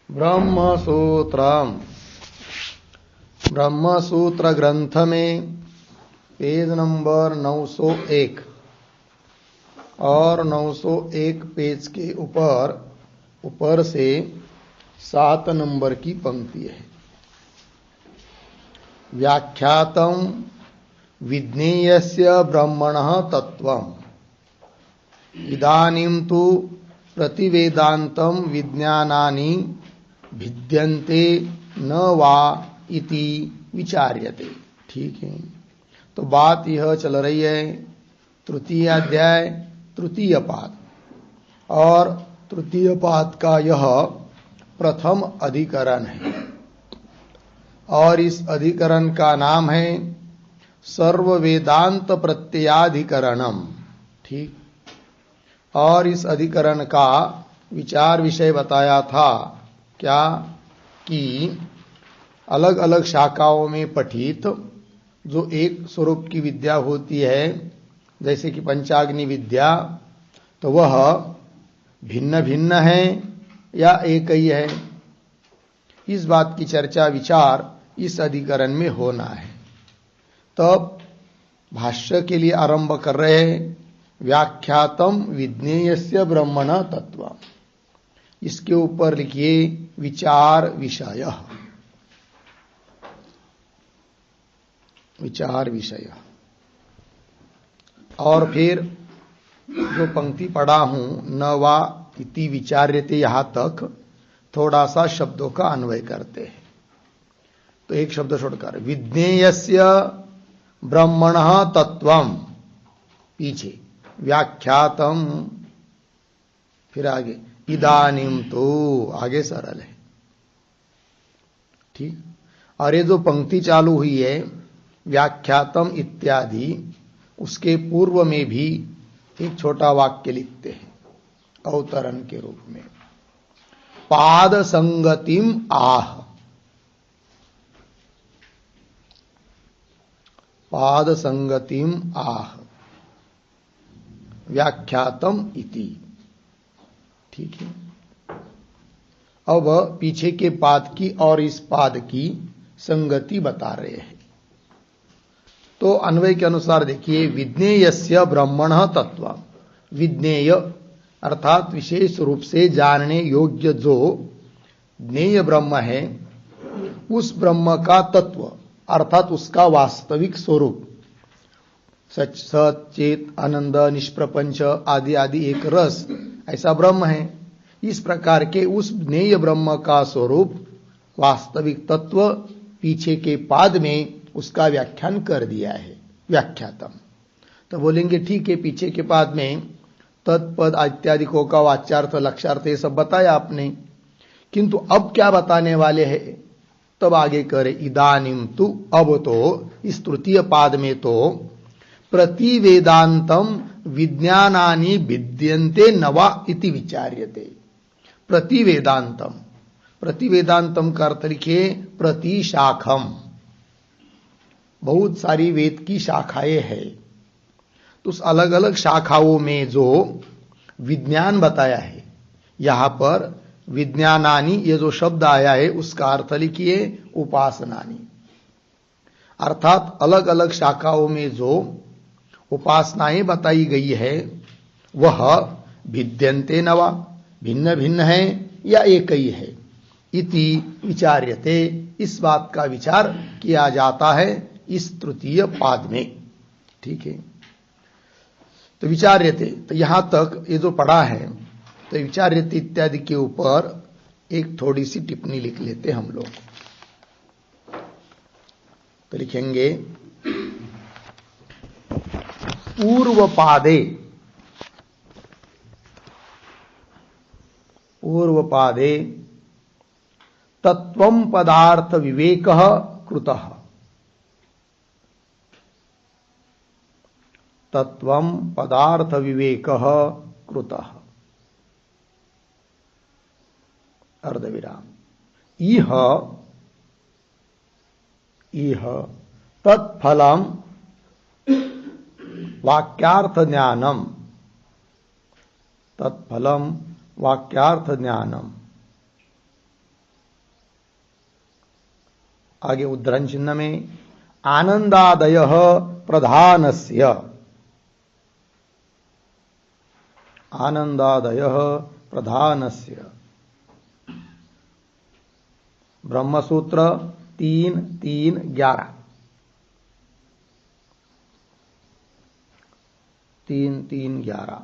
ब्रह्मसूत्रम ब्रह्मसूत्र ग्रंथ में page number 901 और 901 पेज के ऊपर से 7 नंबर की पंक्ति है। व्याख्यातम विज्ञेयस्य ब्रह्मणः तत्वम् इदानीं तु प्रतिवेदान्तं विज्ञानानि भिद्यन्ते न वा इति विचार्यते। ठीक है, तो बात यह चल रही है तृतीय अध्याय तृतीय पाद, और तृतीय पाद का यह प्रथम अधिकरण है और इस अधिकरण का नाम है सर्व वेदांत प्रत्ययाधिकरणम। ठीक, और इस अधिकरण का विचार विषय बताया था क्या कि अलग अलग शाखाओं में पठित जो एक स्वरूप की विद्या होती है, जैसे कि पंचाग्नि विद्या, तो वह भिन्न भिन्न है या एक ही है, इस बात की चर्चा विचार इस अधिकरण में होना है। तब भाष्य के लिए आरंभ कर रहे हैं व्याख्यातम विज्ञेयस्य ब्रह्मणः तत्व। इसके ऊपर लिखिए विचार विषय। विचार विषय, और फिर जो पंक्ति पढ़ा हूं न वा इति विचार्यते, यहां तक थोड़ा सा शब्दों का अन्वय करते हैं। तो एक शब्द छोड़कर विज्ञेयस्य ब्रह्मणः तत्वम्, पीछे व्याख्यातम, फिर आगे इदानीं तो, आगे सरल है। ठीक, और ये जो पंक्ति चालू हुई है व्याख्यातम इत्यादि, उसके पूर्व में भी एक छोटा वाक्य लिखते हैं अवतरण के रूप में, पाद संगतिम आह। पाद संगतिम आह व्याख्यातम इति। ठीक है, अब पीछे के पाद की और इस पाद की संगति बता रहे हैं। तो अन्वय के अनुसार देखिए विज्ञेयस्य ब्रह्मणः तत्व। विज्ञेय अर्थात विशेष रूप से जानने योग्य जो ज्ञेय ब्रह्म है, उस ब्रह्म का तत्व अर्थात उसका वास्तविक स्वरूप, सच सत चेत आनंद निष्प्रपंच आदि आदि एक रस, ऐसा ब्रह्म है। इस प्रकार के उस ज्ञेय ब्रह्म का स्वरूप वास्तविक तत्व पीछे के पाद में उसका व्याख्यान कर दिया है व्याख्यातम। तो बोलेंगे ठीक है, पीछे के पाद में तत्पद इत्यादि को का वाच्यार्थ लक्ष्यार्थ ये सब बताया आपने, किंतु अब क्या बताने वाले हैं? तब आगे करे इदानीं तु, अब तो इस तृतीय पाद में तो प्रतिवेदांतम विज्ञानानि भिद्यन्ते न वा इति विचार्यते। प्रतिवेदांतम, प्रतिवेदांतम का अर्थ लिखिए प्रतिशाखम। बहुत सारी वेद की शाखाएं हैं, तो उस अलग अलग शाखाओं में जो विज्ञान बताया है, यहां पर विज्ञानानि ये जो शब्द आया है उसका अर्थ लिखिए उपासनानि। अर्थात अलग अलग शाखाओं में जो उपासनाएं बताई गई है वह भिद्यन्ते न वा, भिन्न भिन्न है या एक ही है, इति विचार्यते, इस बात का विचार किया जाता है इस तृतीय पाद में। ठीक है, तो विचार्यते, तो यहां तक ये जो पढ़ा है, तो विचार्यते इत्यादि के ऊपर एक थोड़ी सी टिप्पणी लिख लेते हम लोग। तो लिखेंगे पूर्व पादे तत्वं पदार्थ विवेकः कृतः। तत्वं पदार्थ विवेकः कृतः, अर्धविराम। इह तत्फलम वाक्यार्थ ज्ञानम, तत्फलम वाक्यार्थ ज्ञानम। आगे उद्धरण चिन्ह में आनंदादयः प्रधानस्य, आनंदादयः प्रधानस्य। ब्रह्मसूत्र 3:3:11, 3:3:11।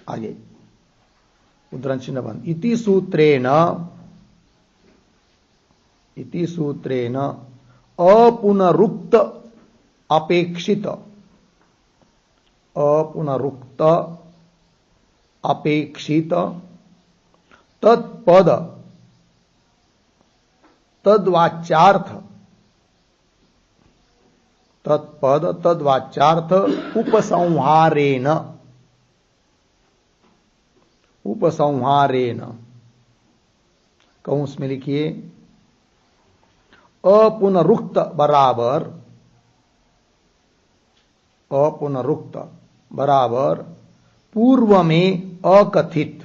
आगे उद्धरण चिन्ह बंद। इति सूत्रेण अपुनरुक्त अपेक्षित, अपुनरुक्त अपेक्षित तत्पद तद्वाच्यार्थ, तत्पद तद्वाच्यार्थ उपसंहारेण, उपसंहारेण। कौंस में लिखिए अपुनरुक्त बराबर, अपुनरुक्त बराबर पूर्व में अकथित,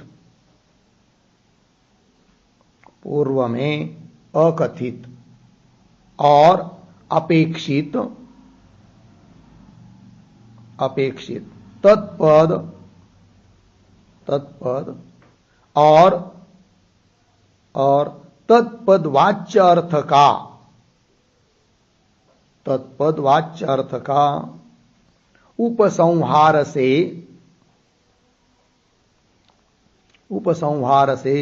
पूर्व में अकथित और अपेक्षित, अपेक्षित तत्पद, तत्पद और तत्पद वाच्य अर्थ का, तत्पद वाच्य अर्थ का उपसंहार से, उपसंहार से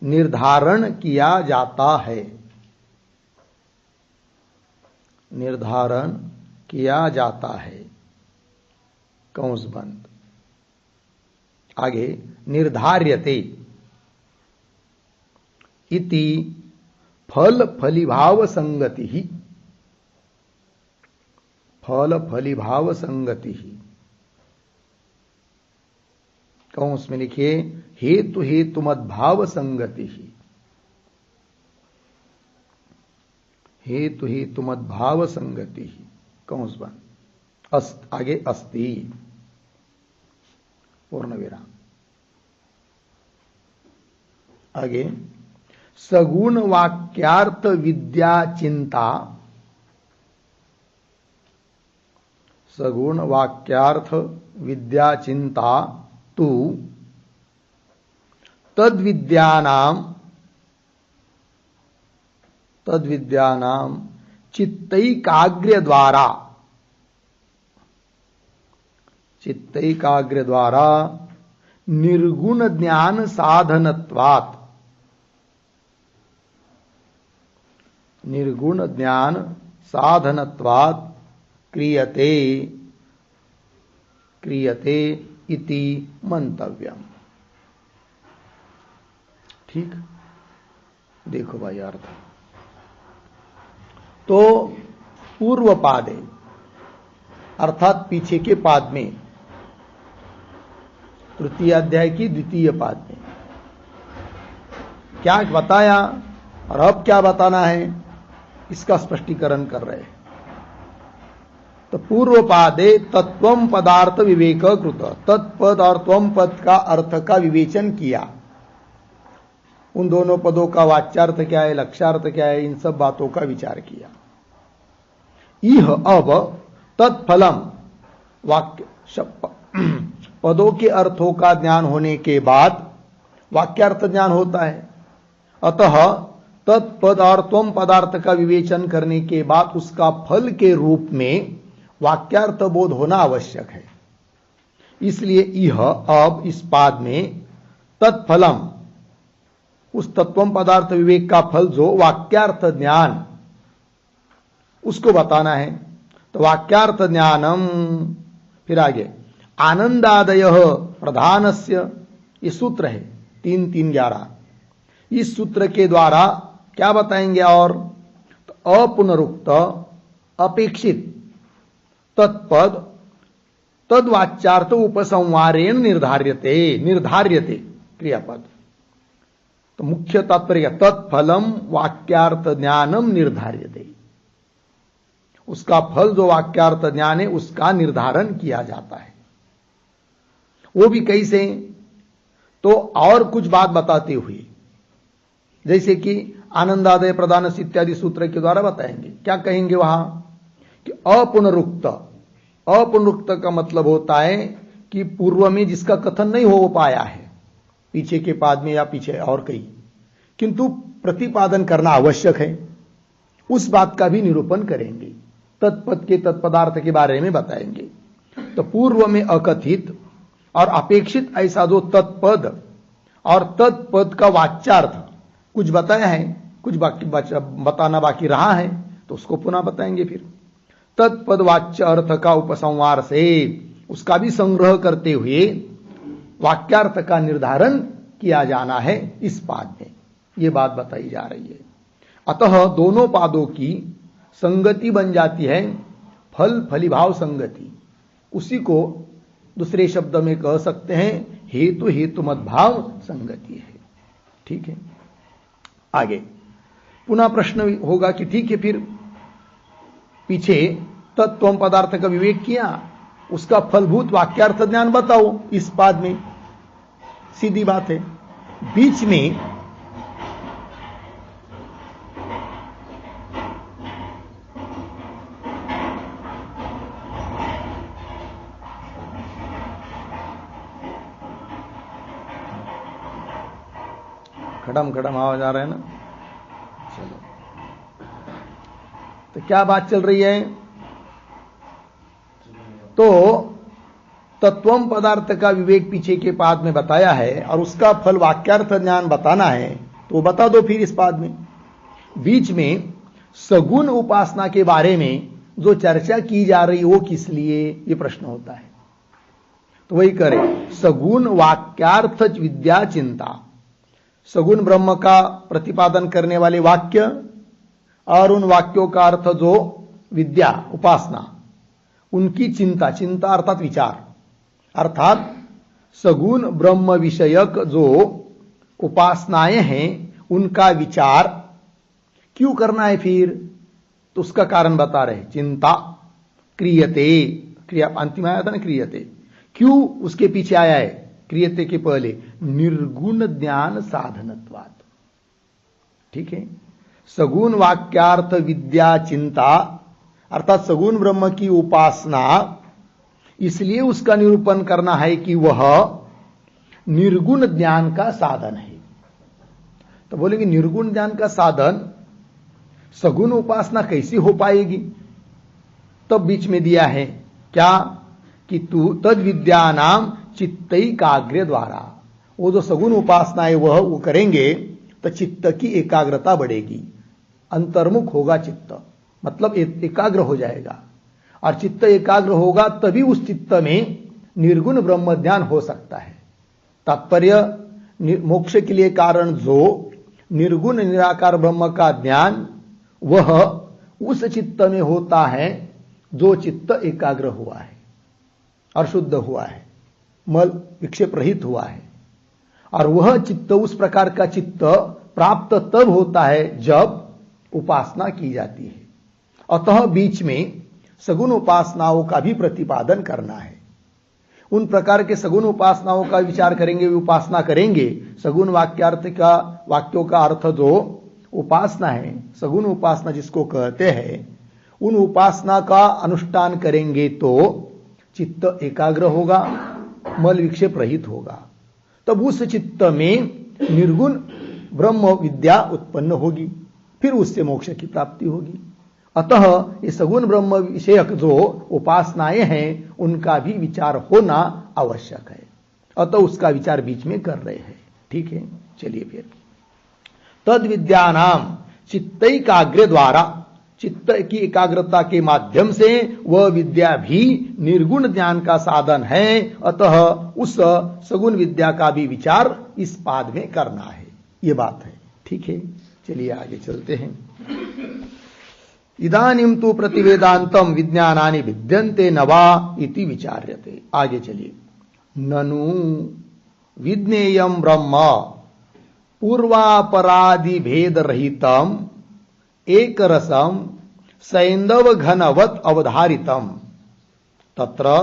निर्धारण किया जाता है, निर्धारण किया जाता है। कौंस बंद। आगे निर्धार्यते इति फल फलिभाव संगति ही, फल फलिभाव संगति ही। कौंस में लिखिए हेतु हेतुमद्भाव संगति ही, हेतु हेतुमद्भाव संगति ही। कौंस बंद। आगे अस्ति पूर्ण विराम। आगे सगुण वाक्यार्थ विद्या चिंता, सगुण वाक्यार्थ विद्या चिंता तु तद्विद्यानाम, तद्विद्यानाम चित्तैकाग्र्य द्वारा, चित्तैकाग्र्य द्वारा निर्गुण ज्ञान साधनत्वात्, निर्गुण ज्ञान साधनत्वात् क्रियते, क्रियते इति मंतव्यम। ठीक, देखो भाई अर्थ। तो पूर्व पादे अर्थात पीछे के पाद में, तृतीय अध्याय की द्वितीय पाद में क्या बताया और अब क्या बताना है, इसका स्पष्टीकरण कर रहे हैं। तो पूर्व पादे तत्वम पदार्थ विवेक कृत, तत्पद और त्वम पद का अर्थ का विवेचन किया। उन दोनों पदों का वाच्यार्थ क्या है, लक्ष्यार्थ क्या है, इन सब बातों का विचार किया। इह अब तत्फलम, वाक्य पदों के अर्थों का ज्ञान होने के बाद वाक्यार्थ ज्ञान होता है। अतः तत्पद और त्वम पदार्थ का विवेचन करने के बाद उसका फल के रूप में वाक्यार्थ बोध होना आवश्यक है। इसलिए यह अब इस पाद में तत्फलम, उस तत्वम पदार्थ विवेक का फल जो वाक्यार्थ ज्ञान, उसको बताना है। तो वाक्यार्थ ज्ञानम, फिर आगे आनंदादयः प्रधानस्य, ये सूत्र है 3:3:11। इस सूत्र के द्वारा क्या बताएंगे और तो अपुनरुक्त अपेक्षित तत्पद तद्वाच्यार्थ उपसंहारेण निर्धार्यते, निर्धार्यते क्रियापद। तो मुख्य तात्पर्य तत्फलम वाक्यार्थ ज्ञानम निर्धार्यते, उसका फल जो वाक्यार्थ ज्ञान है उसका निर्धारण किया जाता है। वो भी कैसे, तो और कुछ बात बताते हुए, जैसे कि आनंदादय प्रदान इत्यादि सूत्र के द्वारा बताएंगे। क्या कहेंगे वहां कि अपुनरुक्त, अपुनरुक्त का मतलब होता है कि पूर्व में जिसका कथन नहीं हो पाया है, पीछे के पाद में या पीछे और कहीं, किंतु प्रतिपादन करना आवश्यक है, उस बात का भी निरूपण करेंगे। तत्पद के तत्पदार्थ के बारे में बताएंगे। तो पूर्व में अकथित और अपेक्षित ऐसा जो तत्पद और तत्पद का वाच्यार्थ कुछ बताया है, कुछ बाकी बताना बाकी रहा है, तो उसको पुनः बताएंगे। फिर तत्पद वाच्य अर्थ का उपसंहार से उसका भी संग्रह करते हुए वाक्यार्थ का निर्धारण किया जाना है इस पाद में, यह बात बताई जा रही है। अतः दोनों पादों की संगति बन जाती है फल फलिभाव संगति। उसी को दूसरे शब्द में कह सकते हैं हेतु हेतु मद्भाव संगति है। ठीक है, आगे पुनः प्रश्न होगा कि ठीक है, फिर पीछे तत्व पदार्थ का विवेक किया, उसका फलभूत वाक्यार्थ ज्ञान बताओ इस पाद में। सीधी बात है। बीच में खड़म खड़म आवाज आ रहा है ना। चलो, तो क्या बात चल रही है? तो तत्वम पदार्थ का विवेक पीछे के पाद में बताया है और उसका फल वाक्यार्थ ज्ञान बताना है, तो वो बता दो फिर इस पाद में। बीच में सगुण उपासना के बारे में जो चर्चा की जा रही वो किस लिए, ये प्रश्न होता है। तो वही करें, सगुण वाक्यार्थ विद्या चिंता। सगुण ब्रह्म का प्रतिपादन करने वाले वाक्य और उन वाक्यों का अर्थ जो विद्या उपासना, उनकी चिंता, चिंता अर्थात विचार, अर्थात सगुण ब्रह्म विषयक जो उपासनाएं हैं उनका विचार क्यों करना है फिर, तो उसका कारण बता रहे। चिंता क्रियते, क्रिया अंतिम आया था ना, क्रियते, क्यों उसके पीछे आया है क्रियते के पहले, निर्गुण ज्ञान साधनत्वात्। ठीक है, सगुण वाक्यार्थ विद्या चिंता अर्थात सगुण ब्रह्म की उपासना, इसलिए उसका निरूपण करना है कि वह निर्गुण ज्ञान का साधन है। तो बोलेंगे निर्गुण ज्ञान का साधन सगुण उपासना कैसी हो पाएगी? तब बीच में दिया है क्या कि तू तद विद्या नाम चित्तैकाग्र्य द्वारा, वो जो सगुण उपासना है वह वो करेंगे तो चित्त की एकाग्रता बढ़ेगी, अंतर्मुख होगा चित्त, मतलब एकाग्र हो जाएगा। और चित्त एकाग्र होगा तभी उस चित्त में निर्गुण ब्रह्म ज्ञान हो सकता है। तात्पर्य मोक्ष के लिए कारण जो निर्गुण निराकार ब्रह्म का ज्ञान, वह उस चित्त में होता है जो चित्त एकाग्र हुआ है और शुद्ध हुआ है, मल विक्षेप रहित हुआ है। और वह चित्त, उस प्रकार का चित्त प्राप्त तब होता है जब उपासना की जाती है। अतः बीच में सगुण उपासनाओं का भी प्रतिपादन करना है। उन प्रकार के सगुण उपासनाओं का विचार करेंगे, उपासना करेंगे। सगुण वाक्यार्थ का, वाक्यों का अर्थ जो उपासना है, सगुण उपासना जिसको कहते हैं, उन उपासना का अनुष्ठान करेंगे तो चित्त एकाग्र होगा, मल विक्षेप रहित होगा। तब उस चित्त में निर्गुण ब्रह्म विद्या उत्पन्न होगी, फिर उससे मोक्ष की प्राप्ति होगी। अतः ये सगुण ब्रह्म विषयक जो उपासनाएं हैं उनका भी विचार होना आवश्यक है। अतः उसका विचार बीच में कर रहे हैं। ठीक है, चलिए फिर तद विद्या नाम चित्तैकाग्र्य द्वारा, चित्त की एकाग्रता के माध्यम से वह विद्या भी निर्गुण ज्ञान का साधन है। अतः उस सगुण विद्या का भी विचार इस पाद में करना है, ये बात है। ठीक है, चलिए आगे चलते हैं। इदानीं तु प्रतिवेदांतम विज्ञानानि भिद्यन्ते नवा इति विचार्यते। आगे चलिए। ननु विज्ञेयं ब्रह्म पूर्वापरादि भेद रहितम एक रसम सैंदव घनवत अवधारितम तत्र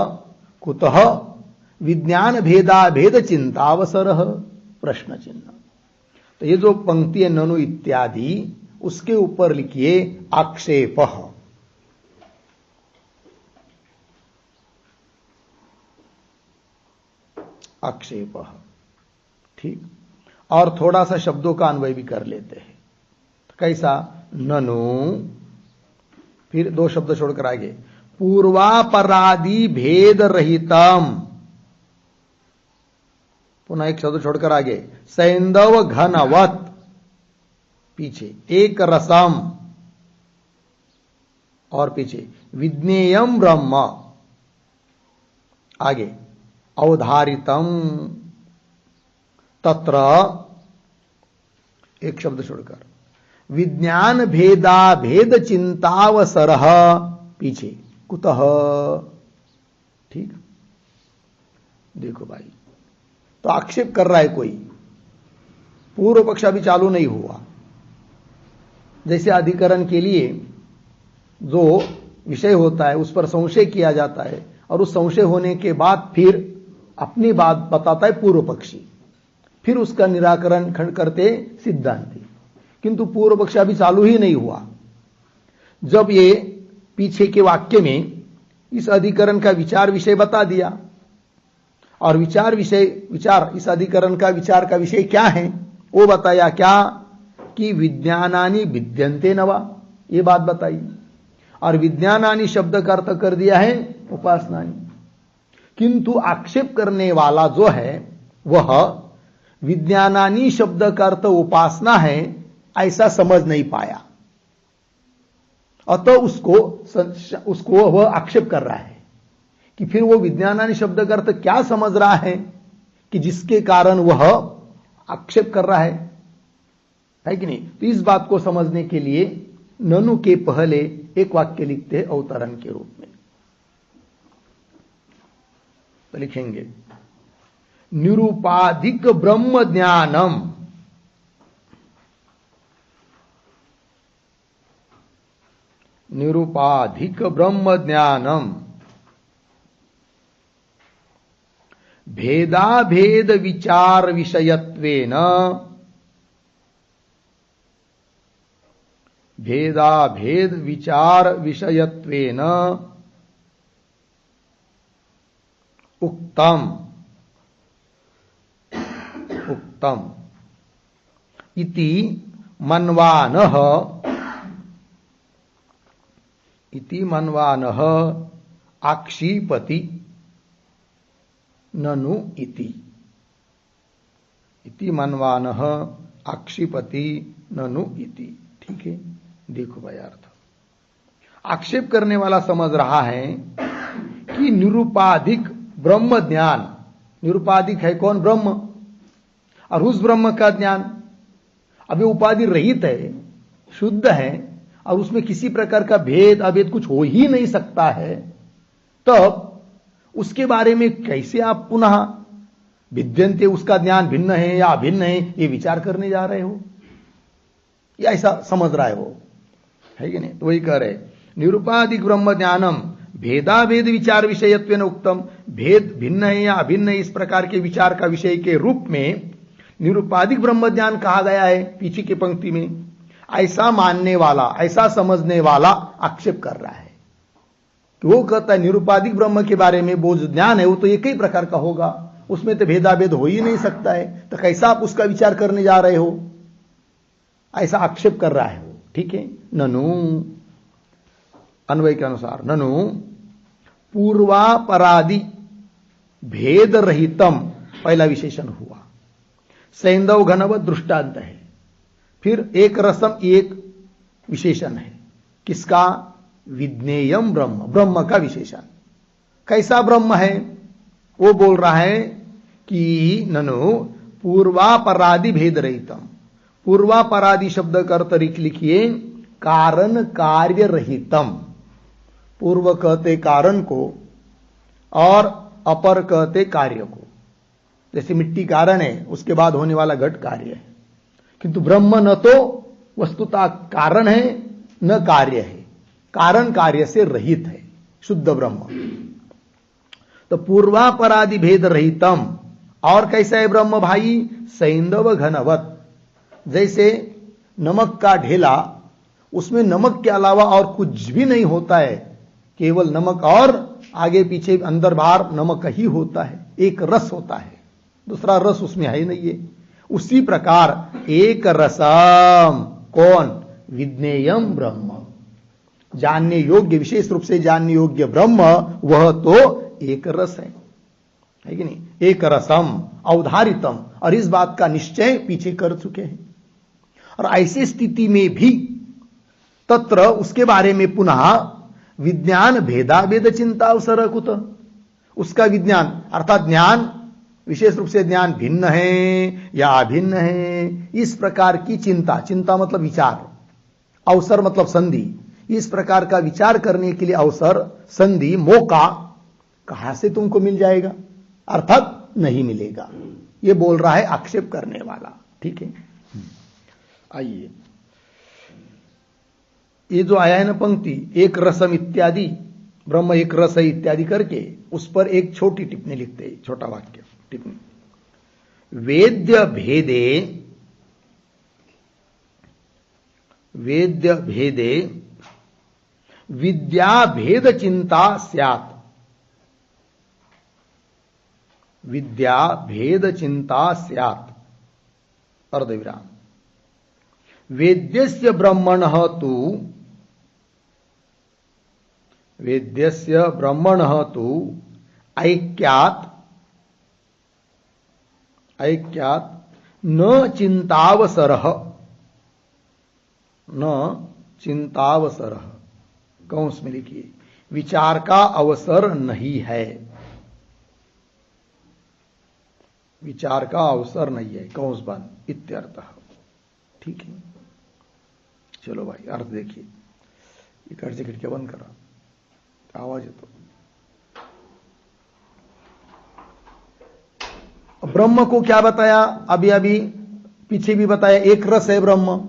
कुतः विज्ञान भेदा भेद चिंतावसर, प्रश्न चिन्ह। तो ये जो पंक्ति है ननु इत्यादि, उसके ऊपर लिखिए आक्षेप। आक्षेप, ठीक। और थोड़ा सा शब्दों का अन्वय भी कर लेते हैं। कैसा? ननु, फिर दो शब्द छोड़कर आगे, पूर्वापरादि भेद रहितम, पुनः एक शब्द छोड़कर आगे, सैंदव घनवत, पीछे एक रसम, और पीछे विज्ञेयम ब्रह्म, आगे अवधारितम तत्र, एक शब्द छोड़कर विज्ञान भेदा भेद चिंतावसरः, पीछे कुतः, ठीक। देखो भाई, तो आक्षेप कर रहा है कोई, पूर्व पक्ष अभी चालू नहीं हुआ। जैसे अधिकरण के लिए जो विषय होता है उस पर संशय किया जाता है, और उस संशय होने के बाद फिर अपनी बात बताता है पूर्व पक्षी, फिर उसका निराकरण खंड करते सिद्धांती। किंतु पूर्व पक्ष अभी चालू ही नहीं हुआ। जब ये पीछे के वाक्य में इस अधिकरण का विचार विषय बता दिया, और विचार इस अधिकरण का विचार का विषय क्या है वो बताया, क्या कि विज्ञानानि विद्यन्ते नवा, ये बात बताई। और विज्ञानानि शब्द का अर्थ कर दिया है उपासनानि। किंतु आक्षेप करने वाला जो है वह विज्ञानानि शब्द का अर्थ उपासना है ऐसा समझ नहीं पाया, अतः उसको वह आक्षेप कर रहा है कि फिर वो विज्ञानानि शब्द का अर्थ क्या समझ रहा है कि जिसके कारण वह आक्षेप कर रहा है कि नहीं। तो इस बात को समझने के लिए ननु के पहले एक वाक्य लिखते हैं अवतरण के रूप में। तो लिखेंगे निरूपाधिक ब्रह्म ज्ञानम, निरूपाधिक ब्रह्म ज्ञानम भेदाभेद विचार विषयत्वेन, भेदाभेद विचार विषयत्वेन उक्तम इति मन्वानः आक्षिपति ननु इति मन्वानः आक्षिपति ननु इति। ठीक है, देखो भाई अर्थ। आक्षेप करने वाला समझ रहा है कि निरूपाधिक ब्रह्म ज्ञान, निरूपाधिक है कौन? ब्रह्म। और उस ब्रह्म का ज्ञान अभी उपाधि रहित है, शुद्ध है, और उसमें किसी प्रकार का भेद अभेद कुछ हो ही नहीं सकता है, तब उसके बारे में कैसे आप पुनः विद्यन्ते, उसका ज्ञान भिन्न है या अभिन्न है, ये विचार करने जा रहे हो, या ऐसा समझ रहा है वो, है कि नहीं? तो वही कह रहे निरूपाधिक ब्रह्म ज्ञानम भेदाभेद विचार विषयत्वेन उक्तम, भेद भिन्न है या अभिन्न है इस प्रकार के विचार का विषय के रूप में निरूपाधिक ब्रह्म ज्ञान कहा गया है पीछे की पंक्ति में। ऐसा मानने वाला, ऐसा समझने वाला आक्षेप कर रहा है कि वो कहता है निरूपाधिक ब्रह्म के बारे में वो जो ज्ञान है वो तो एक ही प्रकार का होगा, उसमें तो भेदाभेद हो ही नहीं सकता है, तो कैसा आप उसका विचार करने जा रहे हो, ऐसा आक्षेप कर रहा है वो। ठीक है, ननु अन्वय के अनुसार ननु पूर्वापरादि भेद रहितम पहला विशेषण हुआ, सैंदव घनवत दृष्टांत है, फिर एक रसम एक विशेषण है, किसका? विज्ञेयम ब्रह्म, ब्रह्म का विशेषण। कैसा ब्रह्म है वो बोल रहा है कि ननु पूर्वापरादि भेद रहितम। पूर्वापरादि शब्द का अर्थ लिखिए कारण कार्य रहितम। पूर्व कहते कारण को और अपर कहते कार्य को। जैसे मिट्टी कारण है, उसके बाद होने वाला घट कार्य है, किंतु ब्रह्म न तो वस्तुतः कारण है न कार्य है, कारण कार्य से रहित है, शुद्ध ब्रह्म। तो पूर्वापरादि भेद रहितम। और कैसा है ब्रह्म भाई? सैंदव घनवत, जैसे नमक का ढेला, उसमें नमक के अलावा और कुछ भी नहीं होता है, केवल नमक और आगे पीछे अंदर बाहर नमक ही होता है, एक रस होता है, दूसरा रस उसमें है ही नहीं है। उसी प्रकार एक रसम, कौन? विज्ञेयम ब्रह्म, जानने योग्य, विशेष रूप से जानने योग्य ब्रह्म, वह तो एक रस है कि नहीं? एक रसम अवधारितम, और इस बात का निश्चय पीछे कर चुके हैं। और ऐसी स्थिति में भी तत्र उसके बारे में पुनः विज्ञान भेदा भेद चिंता अवसर कुत, उसका विज्ञान अर्थात ज्ञान, विशेष रूप से ज्ञान भिन्न है या अभिन्न है, इस प्रकार की चिंता, चिंता मतलब विचार, अवसर मतलब संधि, इस प्रकार का विचार करने के लिए अवसर, संधि, मौका कहां से तुमको मिल जाएगा? अर्थात नहीं मिलेगा, यह बोल रहा है आक्षेप करने वाला। ठीक है, आइए, ये जो आया है ना पंक्ति, एक रसम इत्यादि, ब्रह्म एक रस है इत्यादि करके, उस पर एक छोटी टिप्पणी लिखते हैं, छोटा वाक्य टिप्पणी, वेद्य भेदे, वेद्य भेदे विद्या भेद चिंता स्यात्, विद्या भेद चिंता स्यात्, अर्धविराम, वेद्यस्य ब्रह्मणः तु, वेद्यस्य ब्रह्मणः तु ऐक्यात्, ऐक्यात् न चिंतावसरः, न चिंतावसरः, कौंस में लिखिए, विचार का अवसर नहीं है, विचार का अवसर नहीं है, कौंस बंद इत्यर्थः। ठीक है, चलो भाई अर्थ देखिए, इकडचे खिडक्या बंद करा, आवाज येतो। ब्रह्म को क्या बताया? अभी अभी पीछे भी बताया, एक रस है ब्रह्म,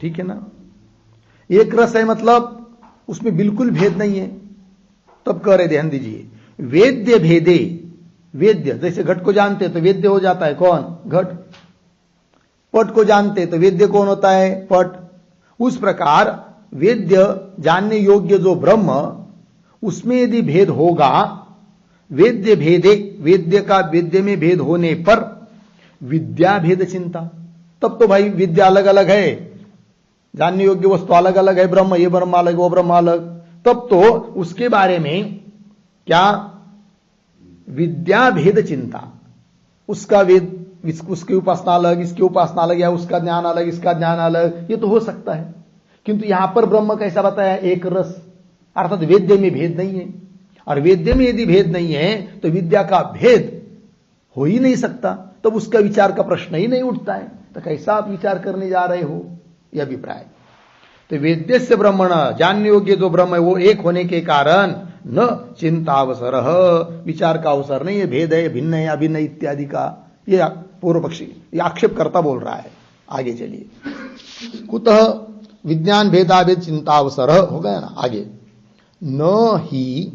ठीक है ना? एक रस है मतलब उसमें बिल्कुल भेद नहीं है। तब कह रहे, ध्यान दीजिए, वेद्य भेदे, वेद्य जैसे घट को जानते तो वेद्य हो जाता है कौन? घट। पट को जानते तो वेद्य कौन होता है? पट। उस प्रकार वेद्य जानने योग्य जो ब्रह्म, उसमें यदि भेद होगा, वेद्य भेदे, वेद्य का वेद्य में भेद होने पर विद्या भेद चिंता, तब तो भाई विद्या अलग अलग है, जानने योग्य वस्तु अलग अलग है, ब्रह्म ये ब्रह्म अलग वो ब्रह्म अलग, तब तो उसके बारे में क्या विद्या भेद चिंता, उसका वेद, उसकी उपासना अलग, इसकी उपासना अलग, या उसका ज्ञान अलग, इसका ज्ञान अलग, ये तो हो सकता है। किंतु यहां पर ब्रह्म कैसा बताया? एक रस, अर्थात वेद्य में भेद नहीं है। और वेद्य में यदि भेद नहीं है तो विद्या का भेद हो ही नहीं सकता, तब उसका विचार का प्रश्न ही नहीं उठता है। तो कैसा आप विचार करने जा रहे हो? यह अभिप्राय। तो वेद्य से ब्रह्मण, जानने योग्य जो ब्रह्म है वो एक होने के कारण न चिंता अवसर, विचार का अवसर नहीं है, भेद है, भिन्न है, अभिन्न इत्यादि का, ये पूर्व पक्षी, ये आक्षेप करता बोल रहा है। आगे चलिए, कुतः विज्ञान भेदाभेद चिंता अवसर हो गया ना। आगे, न ही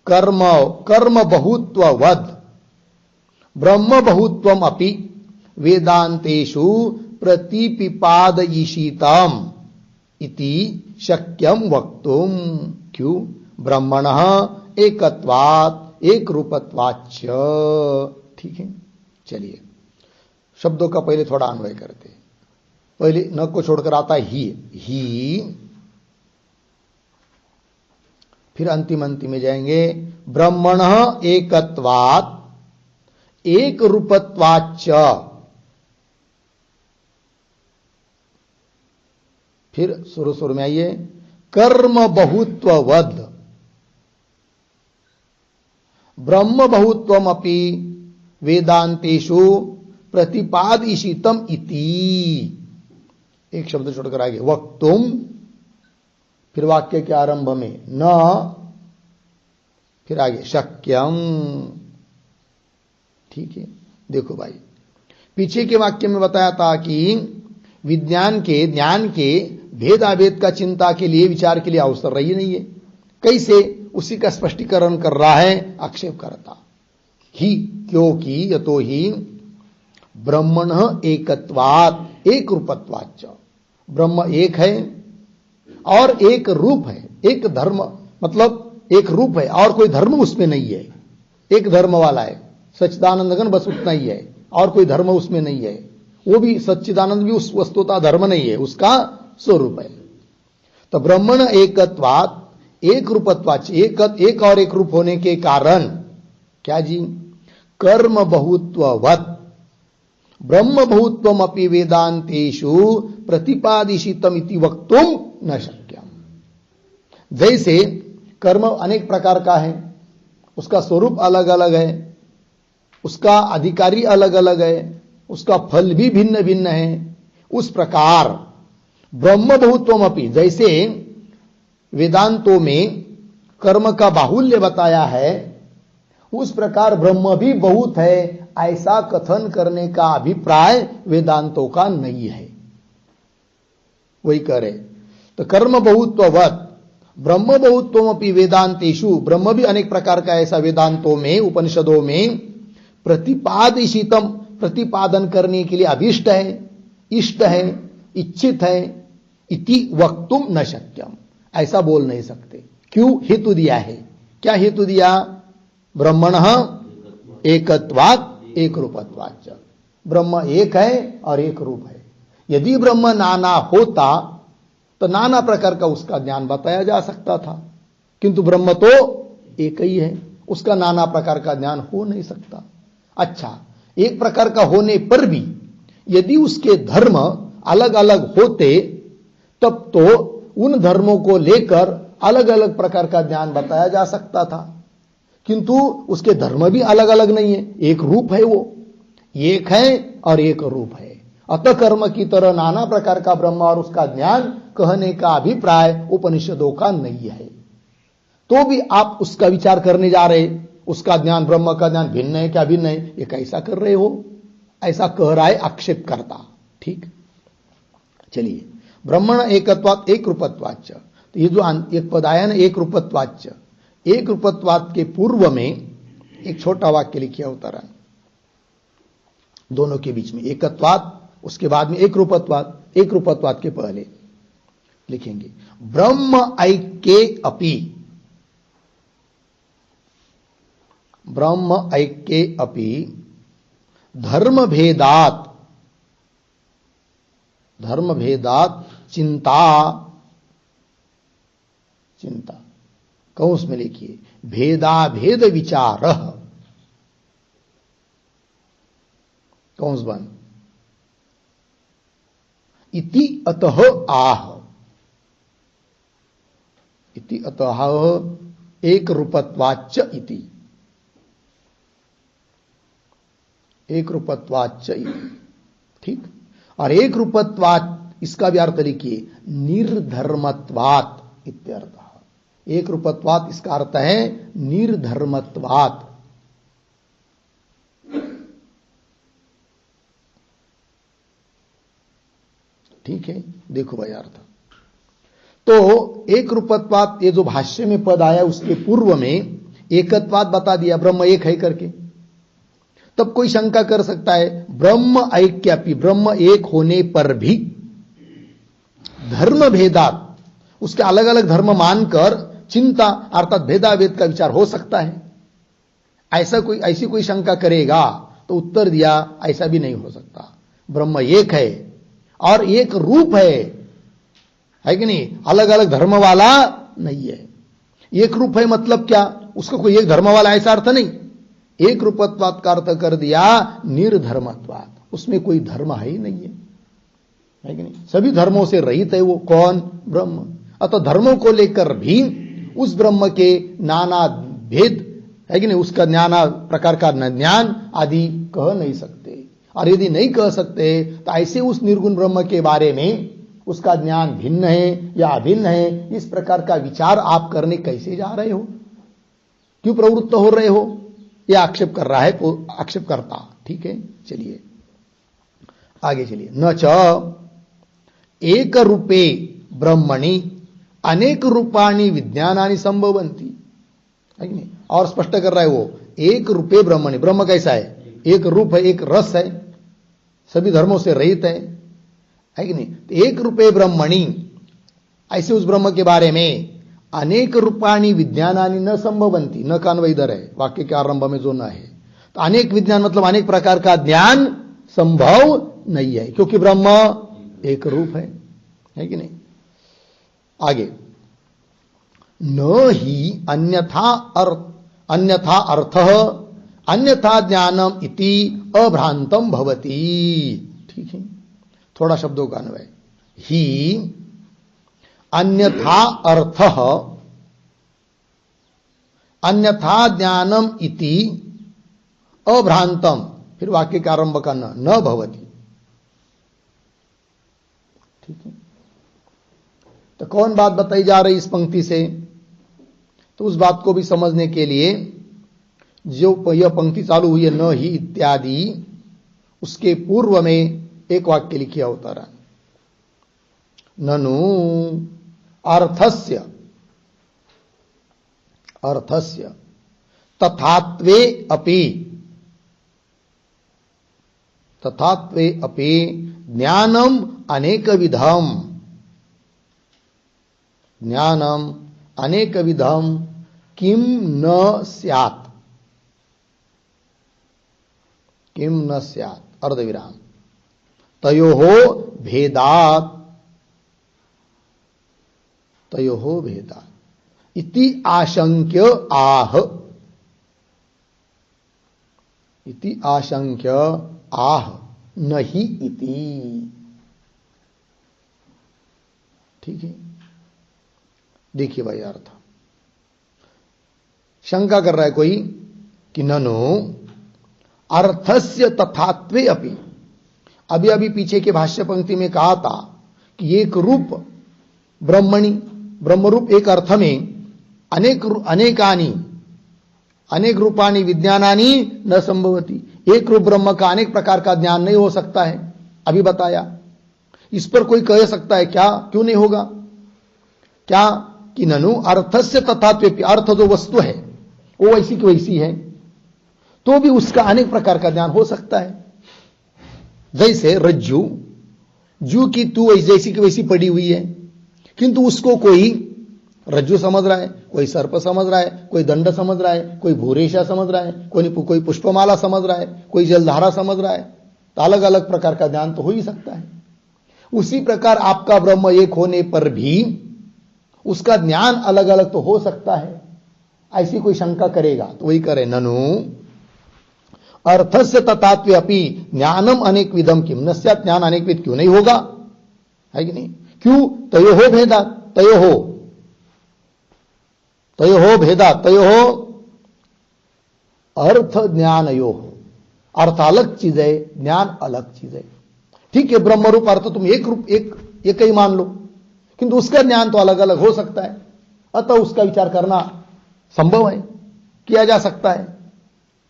कर्म, कर्म बहुत्ववद ब्रह्म बहुत्वम अपि वेदांतेषु प्रतिपिपादयिषीतम इति शक्यम वक्तुम। क्यों? ब्रह्मणः एकत्वात् एक रूपत्वाच्च। ठीक है, चलिए शब्दों का पहले थोड़ा अन्वय करते हैं। पहले न को छोड़कर आता है ही, फिर अंतिम में जाएंगे, ब्रह्मणः एकत्वात् एक रूपत्वाच्च। फिर शुरू में आइए, कर्म बहुत्ववद ब्रह्म बहुत्वम अपि वेदांतेषु प्रतिपादिशितम इति। एक शब्द छोड़कर आगे, वक्तुम, फिर वाक्य के आरंभ में न, फिर आगे शक्यम। ठीक है, देखो भाई, पीछे के वाक्य में बताया था कि विज्ञान के, ज्ञान के भेदाभेद का चिंता के लिए, विचार के लिए अवसर रही नहीं है। कैसे? उसी का स्पष्टीकरण कर रहा है आक्षेप करता ही, क्योंकि यतो ही ब्रह्मणः एकत्वात् एक रूपत्वाच्च, ब्रह्म एक है और एक रूप है, एक धर्म मतलब एक रूप है और कोई धर्म उसमें नहीं है, एक धर्म वाला है, सच्चिदानंद घन बस उतना ही है और कोई धर्म उसमें नहीं है। वो भी सच्चिदानंद भी उस वस्तुता धर्म नहीं है, उसका स्वरूप है। तो ब्रह्मण एकत्वात् एक रूपत्वाच्च, एक और एक रूप होने के कारण क्या जी, कर्म बहुत्ववत् ब्रह्म बहुत्वम अपि वेदांतेषु प्रतिपादिशितम इति वक्तुम न शक्यम। जैसे कर्म अनेक प्रकार का है, उसका स्वरूप अलग अलग है, उसका अधिकारी अलग अलग है, उसका फल भी भिन्न भिन्न है, उस प्रकार ब्रह्म बहुत्वम अपि, जैसे वेदांतों में कर्म का बाहुल्य बताया है, उस प्रकार ब्रह्म भी बहुत है, ऐसा कथन करने का अभिप्राय वेदांतों का नहीं है। वही करे तो कर्म बहुत्ववत् ब्रह्म बहुत्वमपि वेदांतेषु, ब्रह्म भी अनेक प्रकार का ऐसा वेदांतों में उपनिषदों में प्रतिपादिशितम, प्रतिपादन करने के लिए अभिष्ट है, इष्ट है, इच्छित है, इति वक्तुम न शक्यम, ऐसा बोल नहीं सकते। क्यों? हेतु दिया है। क्या हेतु दिया? ब्रह्मणः एकत्वात् एक रूपत्वाच्च, ब्रह्म एक है और एक रूप है। यदि ब्रह्म नाना होता तो नाना प्रकार का उसका ज्ञान बताया जा सकता था, किंतु ब्रह्म तो एक ही है, उसका नाना प्रकार का ज्ञान हो नहीं सकता। अच्छा, एक प्रकार का होने पर भी यदि उसके धर्म अलग अलग होते तब तो उन धर्मों को लेकर अलग अलग प्रकार का ज्ञान बताया जा सकता था, किंतु उसके धर्म भी अलग अलग नहीं है, एक रूप है, वो एक है और एक रूप है। अतः कर्म की तरह नाना प्रकार का ब्रह्म और उसका ज्ञान कहने का अभिप्राय उपनिषदों का नहीं है। तो भी आप उसका विचार करने जा रहे, उसका ज्ञान ब्रह्म का ज्ञान भिन्न है क्या भिन्न है, ये कैसा कर रहे हो, ऐसा कह रहा है आक्षेप करता। ठीक, चलिए, ब्रह्मण एकत्वात् एक रूपत्वाच्च, तो ये जो एक पद आया ना एक रूपत्वाच्च, एक रूपत्वात् के पूर्व में एक छोटा वाक्य लिखिए उतारा, दोनों के बीच में एकत्वात्, उसके बाद में एक रूपत्वात्, एक रूपत्वात् के पहले लिखेंगे ब्रह्म ऐक्ये अपि, ब्रह्म ऐक्ये अपि धर्म भेदात्, धर्म भेदात् चिंता, चिंता कौंस में लिखिए भेदा भेद विचार, कौंस बन इति अतः आह, इति अतः एक रूपत्वाच्च इति, एक रूपत्वाच्च इति। ठीक, और एक रूपत्वात् इसका भी अर्थ लिखिए निर्धर्मत्वात् इत्यर्थ। एक रूपत्वात् इसका अर्थ है निर्धर्मत्वात्। ठीक है, देखो भाई अर्थ। तो एक रूपत्वात्, ये जो भाष्य में पद आया उसके पूर्व में एकत्वात् बता दिया, ब्रह्म एक है करके। तब कोई शंका कर सकता है ब्रह्म ऐक्यापि, ब्रह्म एक होने पर भी धर्म भेदात्, उसके अलग अलग धर्म मानकर चिंता अर्थात भेदाभेद का विचार हो सकता है, ऐसा कोई ऐसी कोई शंका करेगा तो उत्तर दिया ऐसा भी नहीं हो सकता। ब्रह्म एक है और एक रूप है कि नहीं, अलग अलग धर्म वाला नहीं है। एक रूप है मतलब क्या, उसका कोई एक धर्म वाला ऐसा अर्थ नहीं, एक रूपत्वात् का अर्थ कर दिया निर्धर्मत्वात्, उसमें कोई धर्म है ही नहीं है कि नहीं, सभी धर्मों से रहित है वो। कौन? ब्रह्म। अतः धर्मों को लेकर भी उस ब्रह्म के नाना भेद है कि नहीं, उसका नाना प्रकार का ज्ञान आदि कह नहीं सकते। और यदि नहीं कह सकते तो ऐसे उस निर्गुण ब्रह्म के बारे में उसका ज्ञान भिन्न है या अभिन्न है, इस प्रकार का विचार आप करने कैसे जा रहे हो, क्यों प्रवृत्त हो रहे हो, यह आक्षेप कर रहा है आक्षेप करता। ठीक है, चलिए आगे चलिए। न च एक रूपे ब्रह्मणि अनेक रूपाणि विज्ञानानि संभवन्ति, है कि नहीं, और स्पष्ट कर रहा है वो एक रूपे ब्रह्मणि, ब्रह्म कैसा है, एक रूप है, एक रस है, सभी धर्मों से रहित है, है कि नहीं? तो एक रूपे ब्रह्मणि, ऐसे उस ब्रह्म के बारे में अनेक रूपाणी विज्ञानानि न संभवंती, न का अन्वय इधर है, वाक्य के आरंभ में जो न है, तो अनेक विज्ञान मतलब अनेक प्रकार का ज्ञान संभव नहीं है, क्योंकि ब्रह्म एक रूप है कि नहीं? आगे, न ही अन्यथा अर्थः अन्यथा ज्ञानम इति अभ्रांतम भवति। ठीक है, थोड़ा शब्दों का अन्वय। ही अन्यथा अर्थः अन्यथा ज्ञानम इति अभ्रांतम, फिर वाक्य का आरंभ का न भवति। ठीक है, तो कौन बात बताई जा रही इस पंक्ति से? तो उस बात को भी समझने के लिए जो यह पंक्ति चालू हुई है न ही इत्यादि, उसके पूर्व में एक वाक्य लिखिया होता रहा, ननु अर्थस्य तथात्वे अपि ज्ञानम अनेक विधम किम न स्यात् अर्धविराम तयोः भेदात् इति आशंक्य आह नहीं इति। ठीक है, देखिए भाई अर्थ, शंका कर रहा है कोई कि ननु अर्थस्य तथात्वे अपि, अभी पीछे के भाष्य पंक्ति में कहा था कि एक रूप ब्रह्मणि, ब्रह्मरूप एक अर्थ में अनेक रूपाणी विज्ञानानि न संभवती, एक रूप ब्रह्म का अनेक प्रकार का ज्ञान नहीं हो सकता है, अभी बताया। इस पर कोई कह सकता है क्या? क्यों नहीं होगा? क्या कि ननु अर्थस्य तथात्वे, अर्थ जो वस्तु है वो वैसी की वैसी है, तो भी उसका अनेक प्रकार का ज्ञान हो सकता है। जैसे रज्जू, जू की तू जैसी की वैसी पड़ी हुई है, किंतु उसको कोई रज्जू समझ रहा है, कोई सर्प समझ रहा है, कोई दंड समझ रहा है, कोई भूरेशा समझ रहा है, कोई पुष्पमाला समझ रहा है, कोई जलधारा समझ रहा है, तो अलग अलग प्रकार का ज्ञान तो हो ही सकता है। उसी प्रकार आपका ब्रह्म एक होने पर भी उसका ज्ञान अलग अलग तो हो सकता है। ऐसी कोई शंका करेगा तो वही करे, ननु अर्थस्य तथात्वे अपि ज्ञानम अनेक विधम किम न स्यात्, ज्ञान अनेक विध क्यों नहीं होगा, है कि नहीं? क्यों? तयोः भेदात्, तयोः भेदात्, तयोः अर्थ ज्ञानयोः, अर्थ अलग चीज है, ज्ञान अलग चीज है। ठीक है, ब्रह्म रूप अर्थ तुम एक रूप एक ही मान लो, किंतु उसका ज्ञान तो अलग अलग हो सकता है, अतः उसका विचार करना संभव है, किया जा सकता है।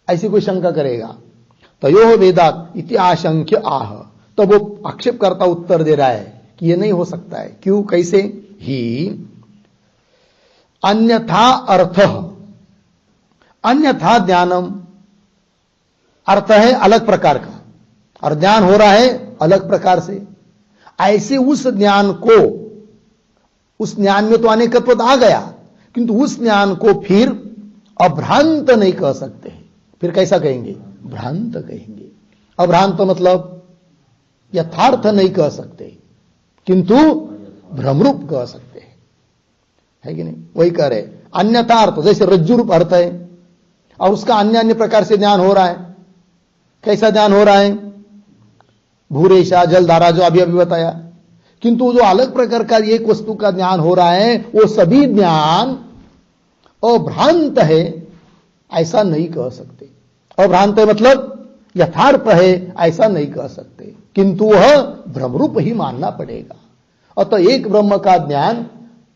ऐसी कोई शंका करेगा, तयोः वेदात् इति आशंक्य आह, तो वो आक्षेपकर्ता उत्तर दे रहा है कि ये नहीं हो सकता है। क्यों? कैसे? ही अन्यथा अर्थः, अन्यथा ज्ञानम, अर्थ है अलग प्रकार का और ज्ञान हो रहा है अलग प्रकार से। ऐसे उस ज्ञान को, उस ज्ञान में तो अनेकत्व आ गया, किंतु उस ज्ञान को फिर अभ्रांत नहीं कह सकते। फिर कैसा कहेंगे? भ्रांत कहेंगे। अभ्रांत मतलब यथार्थ नहीं कह सकते, किंतु भ्रमरूप कह सकते हैं, है कि नहीं? वही कह रहे, अन्यथा अर्थ, जैसे रज्जु रूप अर्थ है और उसका अन्य अन्य प्रकार से ज्ञान हो रहा है। कैसा ज्ञान हो रहा है? भूरेशा, जलधारा, जो अभी बताया। किंतु जो अलग प्रकार का एक वस्तु का ज्ञान हो रहा है, वो सभी ज्ञान अभ्रांत है, ऐसा नहीं कह सकते। अभ्रांत है मतलब यथार्थ है, ऐसा नहीं कह सकते, किंतु वह भ्रमरूप ही मानना पड़ेगा। अतः एक ब्रह्म का ज्ञान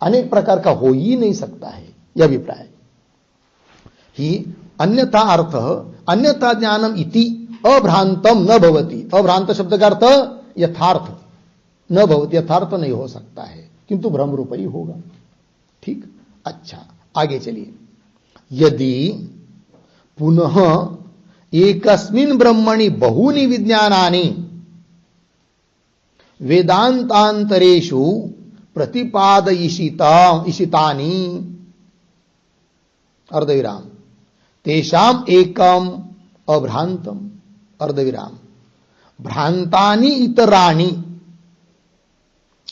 अनेक प्रकार का हो ही नहीं सकता है, यह अभिप्राय। ही अन्यथा अर्थ अन्यथा ज्ञानम इति अभ्रांतम न भवति, अभ्रांत शब्द का अर्थ यथार्थ न भवति, यथार्थ नहीं हो सकता है, किंतु भ्रमरूप ही होगा। ठीक, अच्छा आगे चलिए। यदि पुनः एकस्मिन् ब्रह्मणि बहूनि विज्ञानानि वेदांतांतरेषु प्रतिपादयिषितानि अर्धविराम तेषाम एकम अभ्रांतम अर्धविराम भ्रांतानि इतराणि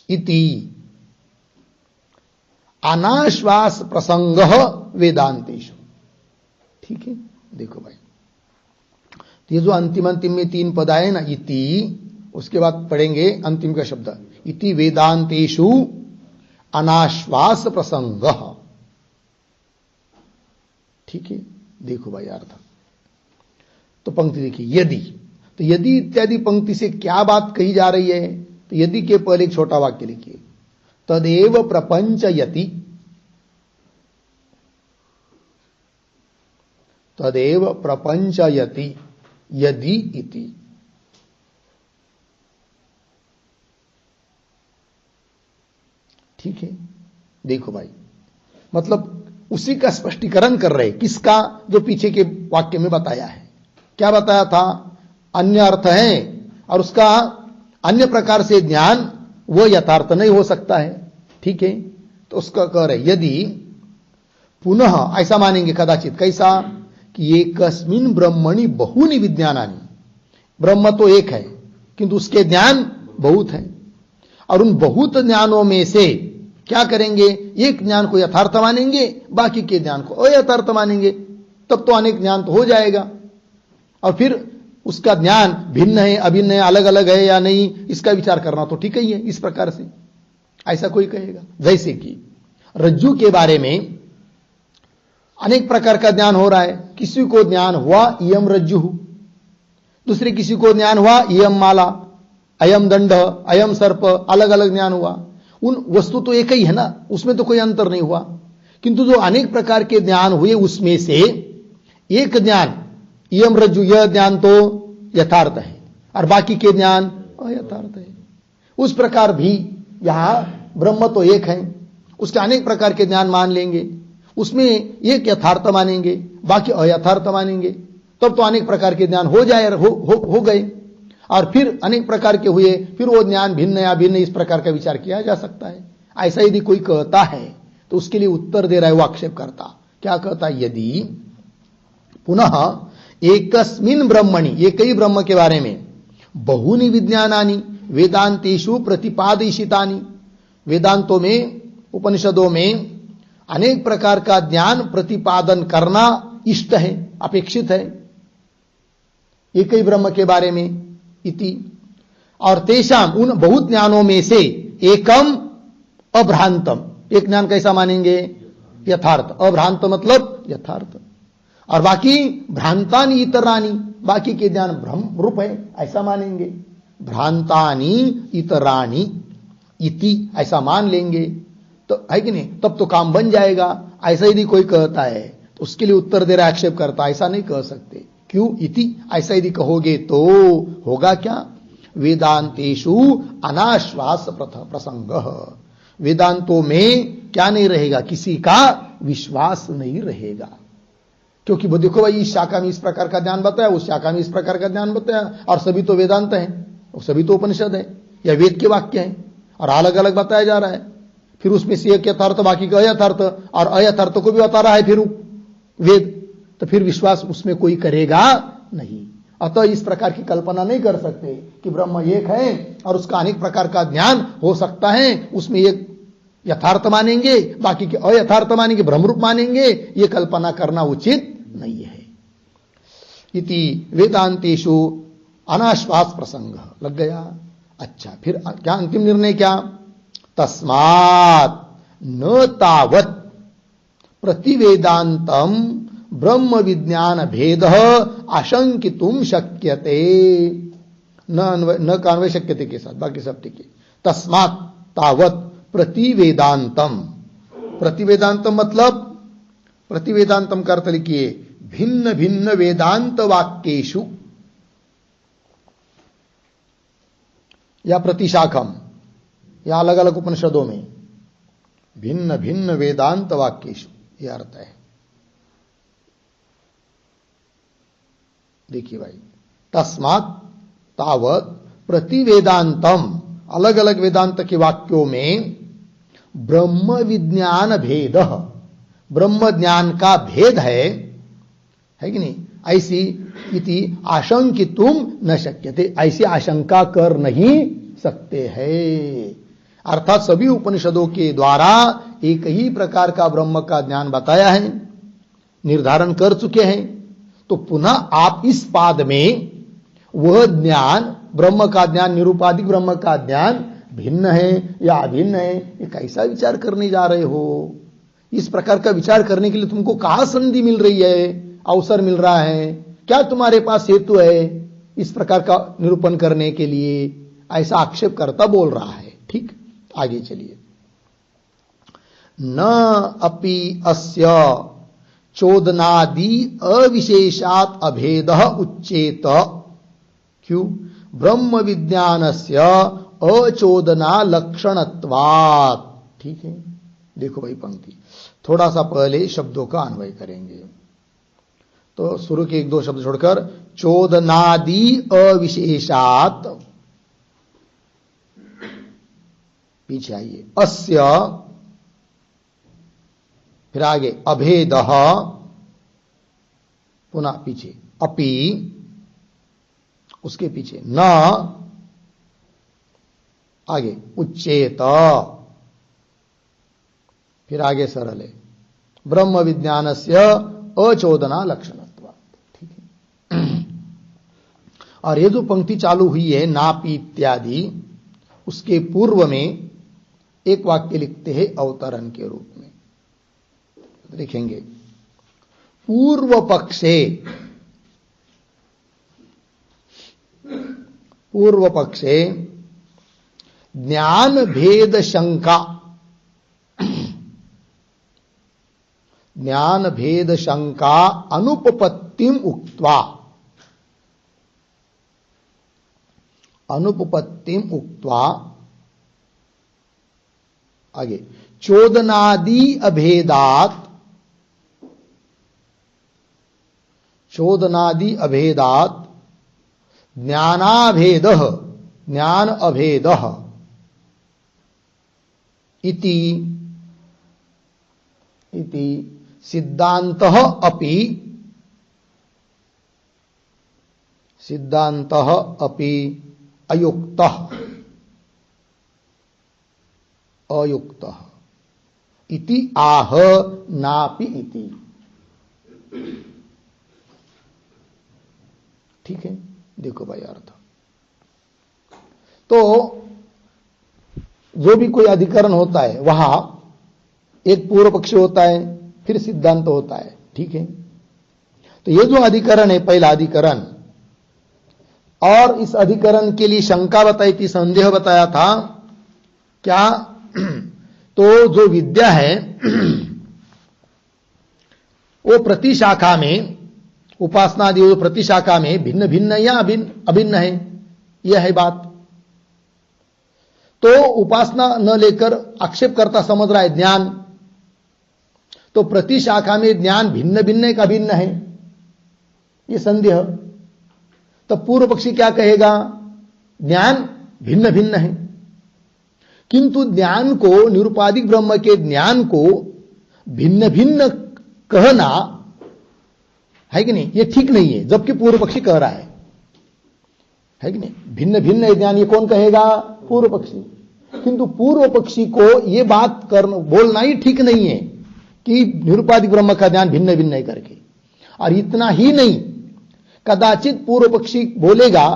इति अनाश्वास प्रसंग वेदांतेषु। ठीक है, देखो भाई, ये जो अंतिम में 3 पद आए ना, इति, उसके बाद पढ़ेंगे अंतिम का शब्द इति वेदांतेषु अनाश्वास प्रसंग। ठीक है, देखो भाई अर्थ। तो पंक्ति देखिए, यदि, तो यदि इत्यादि पंक्ति से क्या बात कही जा रही है? तो यदि के पहले एक छोटा वाक्य लिखिए, तदेव प्रपंचयति, तदेव प्रपंचयति यदि इति। ठीक है, देखो भाई, मतलब उसी का स्पष्टीकरण कर रहे, किसका? जो पीछे के वाक्य में बताया है। क्या बताया था? अन्य अर्थ है और उसका अन्य प्रकार से ज्ञान वो यथार्थ नहीं हो सकता है। ठीक है, तो उसका कह रहे यदि पुनः ऐसा मानेंगे कदाचित, कैसा कि एकस्मिन् ब्रह्मणि बहूनि विज्ञानानि, ब्रह्म तो एक है किंतु उसके ज्ञान बहुत हैं, और उन बहुत ज्ञानों में से क्या करेंगे? एक ज्ञान को यथार्थ मानेंगे, बाकी के ज्ञान को अयथार्थ मानेंगे, तब तो अनेक ज्ञान तो हो जाएगा। और फिर उसका ज्ञान भिन्न है, अभिन्न है, अलग अलग है या नहीं, इसका विचार करना तो ठीक ही है। इस प्रकार से ऐसा कोई कहेगा, जैसे कि रज्जु के बारे में अनेक प्रकार का ज्ञान हो रहा है। किसी को ज्ञान हुआ इयम रज्जु, दूसरे किसी को ज्ञान हुआ इयम माला, अयम दंड, अयम सर्प, अलग अलग ज्ञान हुआ। उन वस्तु तो एक ही है ना, उसमें तो कोई अंतर नहीं हुआ, किंतु जो अनेक प्रकार के ज्ञान हुए उसमें से एक ज्ञान इयम रज्जु, यह ज्ञान तो यथार्थ है और बाकी के ज्ञान अयथार्थ है। उस प्रकार भी यहां ब्रह्म तो एक है, उसके अनेक प्रकार के ज्ञान मान लेंगे, उसमें एक यथार्थ मानेंगे, बाकी अयथार्थ मानेंगे, तब तो अनेक प्रकार के ज्ञान हो जाए, हो गए। और फिर अनेक प्रकार के हुए, फिर वो ज्ञान भिन्न या भिन्न, इस प्रकार का विचार किया जा सकता है। ऐसा यदि कोई कहता है तो उसके लिए उत्तर दे रहा है वो आक्षेप करता। क्या कहता है? यदि पुनः एकस्मिन् ब्रह्मणि, एक ही ब्रह्म के बारे में, बहूनि विज्ञानानि वेदांतेषु प्रतिपादिशितानि, वेदांतों में, उपनिषदों में अनेक प्रकार का ज्ञान प्रतिपादन करना इष्ट है, अपेक्षित है, एक ही ब्रह्म के बारे में, इति, और तेषाम, उन बहुत ज्ञानों में से एकम अभ्रांतम, एक ज्ञान कैसा मानेंगे? यथार्थ। अभ्रांत मतलब यथार्थ, और बाकी भ्रांतानि इतरानि, बाकी के ज्ञान भ्रम रूप है, ऐसा मानेंगे। भ्रांतानि इतराणि इति, ऐसा मान लेंगे तो है कि नहीं? तब तो काम बन जाएगा। ऐसा यदि कोई कहता है तो उसके लिए उत्तर दे रहा, आक्षेप करता, ऐसा नहीं कह सकते। क्यों? इति, ऐसा यदि कहोगे तो होगा क्या? वेदांतेषु अनाश्वास प्रसंग, वेदांतों में क्या नहीं रहेगा? किसी का विश्वास नहीं रहेगा। क्योंकि वो देखो भाई, इस शाखा में इस प्रकार का ज्ञान बताया, उस शाखा में इस प्रकार का ज्ञान बताया, और सभी तो वेदांत है, और सभी तो उपनिषद है या वेद के वाक्य हैं, और अलग अलग बताया जा रहा है। फिर उसमें से एक यथार्थ, बाकी का अयथार्थ, और अयथार्थ को भी बता रहा है फिर वेद, तो फिर विश्वास उसमें कोई करेगा नहीं। अतः इस प्रकार की कल्पना नहीं कर सकते कि ब्रह्म एक है और उसका अनेक प्रकार का ज्ञान हो सकता है, उसमें एक यथार्थ मानेंगे, बाकी के अयथार्थ मानेंगे, भ्रमरूप मानेंगे, ये कल्पना करना उचित नहीं है। इति वेदांतेषु अनाश्वास प्रसंग, लग गया। अच्छा, फिर क्या अंतिम निर्णय? क्या? तस्मात् न तावत् प्रतिवेदांतम ब्रह्म विज्ञान भेद आशंकितुम शक्यते, न का अन्वय शक्यते के साथ, बाकी सब ठीक है। तस्मात् तावत् प्रतिवेदांतम, प्रतिवेदांतम मतलब, प्रतिवेदांतम का अर्थ लिखिए भिन्न भिन्न वेदांत वाक्येषु या प्रतिशाखम, या अलग अलग उपनिषदों में भिन्न भिन्न वेदांत वाक्येषु, यह अर्थ है। देखिए भाई, तस्मात् तावत् प्रतिवेदांतम अलग अलग वेदांत के वाक्यों में ब्रह्म विज्ञान भेद, ब्रह्म ज्ञान का भेद है कि नहीं, ऐसी इति आशंकितुम न शक्यते, ऐसी आशंका कर नहीं सकते हैं। अर्थात सभी उपनिषदों के द्वारा एक ही प्रकार का ब्रह्म का ज्ञान बताया है, निर्धारण कर चुके हैं। तो पुनः आप इस पाद में वह ज्ञान, ब्रह्म का ज्ञान, निरूपाधिक ब्रह्म का ज्ञान भिन्न है या अभिन्न है, ये कैसा विचार करने जा रहे हो? इस प्रकार का विचार करने के लिए तुमको कहां संधि मिल रही है, अवसर मिल रहा है? क्या तुम्हारे पास हेतु है इस प्रकार का निरूपण करने के लिए? ऐसा आक्षेप करता बोल रहा है। ठीक, आगे चलिए। न अपि अस्य चोदनादि अविशेषात अभेदः उच्येत। क्यों? ब्रह्म विज्ञानस्य अचोदना लक्षणत्वात्। ठीक है, देखो भाई पंक्ति, थोड़ा सा पहले शब्दों का अन्वय करेंगे। तो शुरू के एक दो शब्द छोड़कर, चोदनादि अविशेषात, पीछे आइए, अस्य, फिर आगे अभेदः, पुनः पीछे अपि, उसके पीछे न, आगे उच्चेत, फिर आगे सरल है ब्रह्म विज्ञानस्य अचोदना लक्षणत्वात्। ठीक है। और ये जो पंक्ति चालू हुई है नापी इत्यादि, उसके पूर्व में एक वाक्य लिखते हैं अवतरण के रूप में, लिखेंगे पूर्व पक्षे, पूर्व पक्षे ज्ञान भेद शंका, ज्ञान भेद शंका अनुपपत्तिम उक्त्वा, अनुपपत्तिम उक्त्वा, आगे चोदनादि अभेदात, चोदनादि अभेदात ज्ञानाभेदः, ज्ञान अभेदः इति, इति सिद्धान्तः अपि, सिद्धान्तः अपि अयुक्तः, अयुक्तः इति आह नापि इति। ठीक है, देखो भाई अर्थ। तो जो भी कोई अधिकरण होता है वहां एक पूर्व पक्ष होता है, फिर सिद्धांत होता है। ठीक है, तो ये जो अधिकरण है, पहला अधिकरण, और इस अधिकरण के लिए शंका बताई थी, संदेह बताया था क्या? तो जो विद्या है वो प्रति शाखा में, उपासना आदि प्रति शाखा में भिन्न भिन्न या अभिन्न है, यह है बात। तो उपासना न लेकर आक्षेप करता समझ रहा है ज्ञान, तो प्रति शाखा में ज्ञान भिन्न भिन्न एक अभिन्न है, ये संदेह। तो पूर्व पक्षी क्या कहेगा? ज्ञान भिन्न भिन्न है, किंतु ज्ञान को, निरुपाधिक ब्रह्म के ज्ञान को भिन्न भिन्न कहना है कि नहीं, ये ठीक नहीं है, जबकि पूर्व पक्षी कह रहा है कि नहीं? भिन्न भिन्न ज्ञान ये कौन कहेगा? पूर्व पक्षी। किंतु पूर्व पक्षी को यह बात करना, बोलना ही ठीक नहीं है कि निरुपाधिक ब्रह्म का ज्ञान भिन्न भिन्न है करके। और इतना ही नहीं, कदाचित पूर्व पक्षी बोलेगा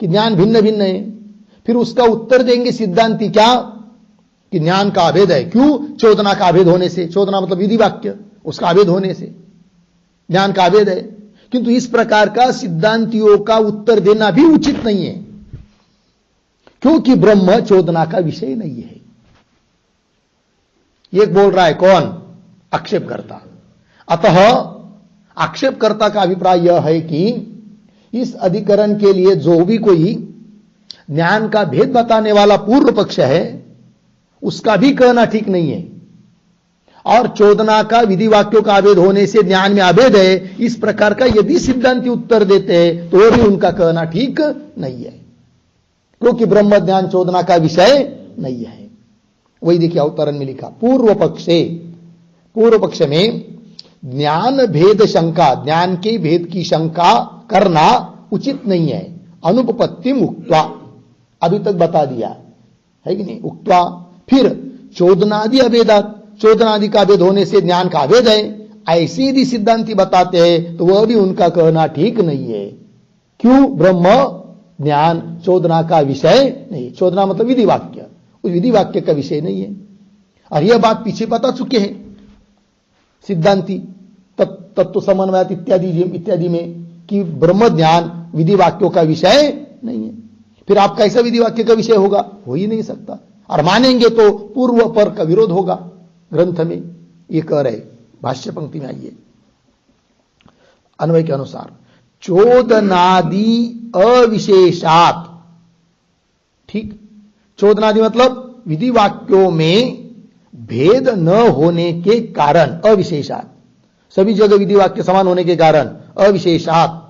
कि ज्ञान भिन्न भिन्न है, फिर उसका उत्तर देंगे सिद्धांती क्या? कि ज्ञान का अभेद है। क्यों? चोदना का अभेद होने से, चोदना मतलब विधि वाक्य, उसका अभेद होने से ज्ञान का अभेद है। किंतु इस प्रकार का सिद्धांतियों का उत्तर देना भी उचित नहीं है, क्योंकि ब्रह्म चोदना का विषय नहीं है। ये बोल रहा है कौन? आक्षेपकर्ता। अतः आक्षेपकर्ता का अभिप्राय यह है कि इस अधिकरण के लिए जो भी कोई ज्ञान का भेद बताने वाला पूर्व पक्ष है, उसका भी कहना ठीक नहीं है। और चोदना का विधि वाक्यों का अभेद होने से ज्ञान में अभेद है, इस प्रकार का यदि सिद्धांती उत्तर देते हैं तो भी उनका कहना ठीक नहीं है, क्योंकि ब्रह्म ज्ञान चोदना का विषय नहीं है। वही देखिए अवतरण में लिखा, पूर्व पक्ष में ज्ञान भेद शंका, ज्ञान के भेद की शंका करना उचित नहीं है। अनुपपत्ति उक्त्वा, अभी तक बता दिया है कि नहीं, उक्त्वा। फिर चोदनादि अभेदात, चोदनादि का भेद होने से ज्ञान का अभेद है, ऐसे यदि सिद्धांति बताते हैं तो वह भी उनका कहना ठीक नहीं है। क्यों? ब्रह्म ज्ञान चोदना का विषय नहीं। चोदना मतलब विधि वाक्य, उस विधि वाक्य का विषय नहीं है। और यह बात पीछे बता चुके हैं सिद्धांति तत्व समन्वय इत्यादि में कि ब्रह्म ज्ञान विधि वाक्यों का विषय नहीं है। फिर आप कैसा विधि वाक्य का विषय होगा? हो ही नहीं सकता। और मानेंगे तो पूर्व पर का विरोध होगा ग्रंथ में, ये कह रहे भाष्य पंक्ति में। आइए अन्वय के अनुसार, चोदनादि अविशेषात, ठीक, चोदनादि मतलब विधि वाक्यों में भेद न होने के कारण, अविशेषात, सभी जगह विधि वाक्य समान होने के कारण अविशेषात,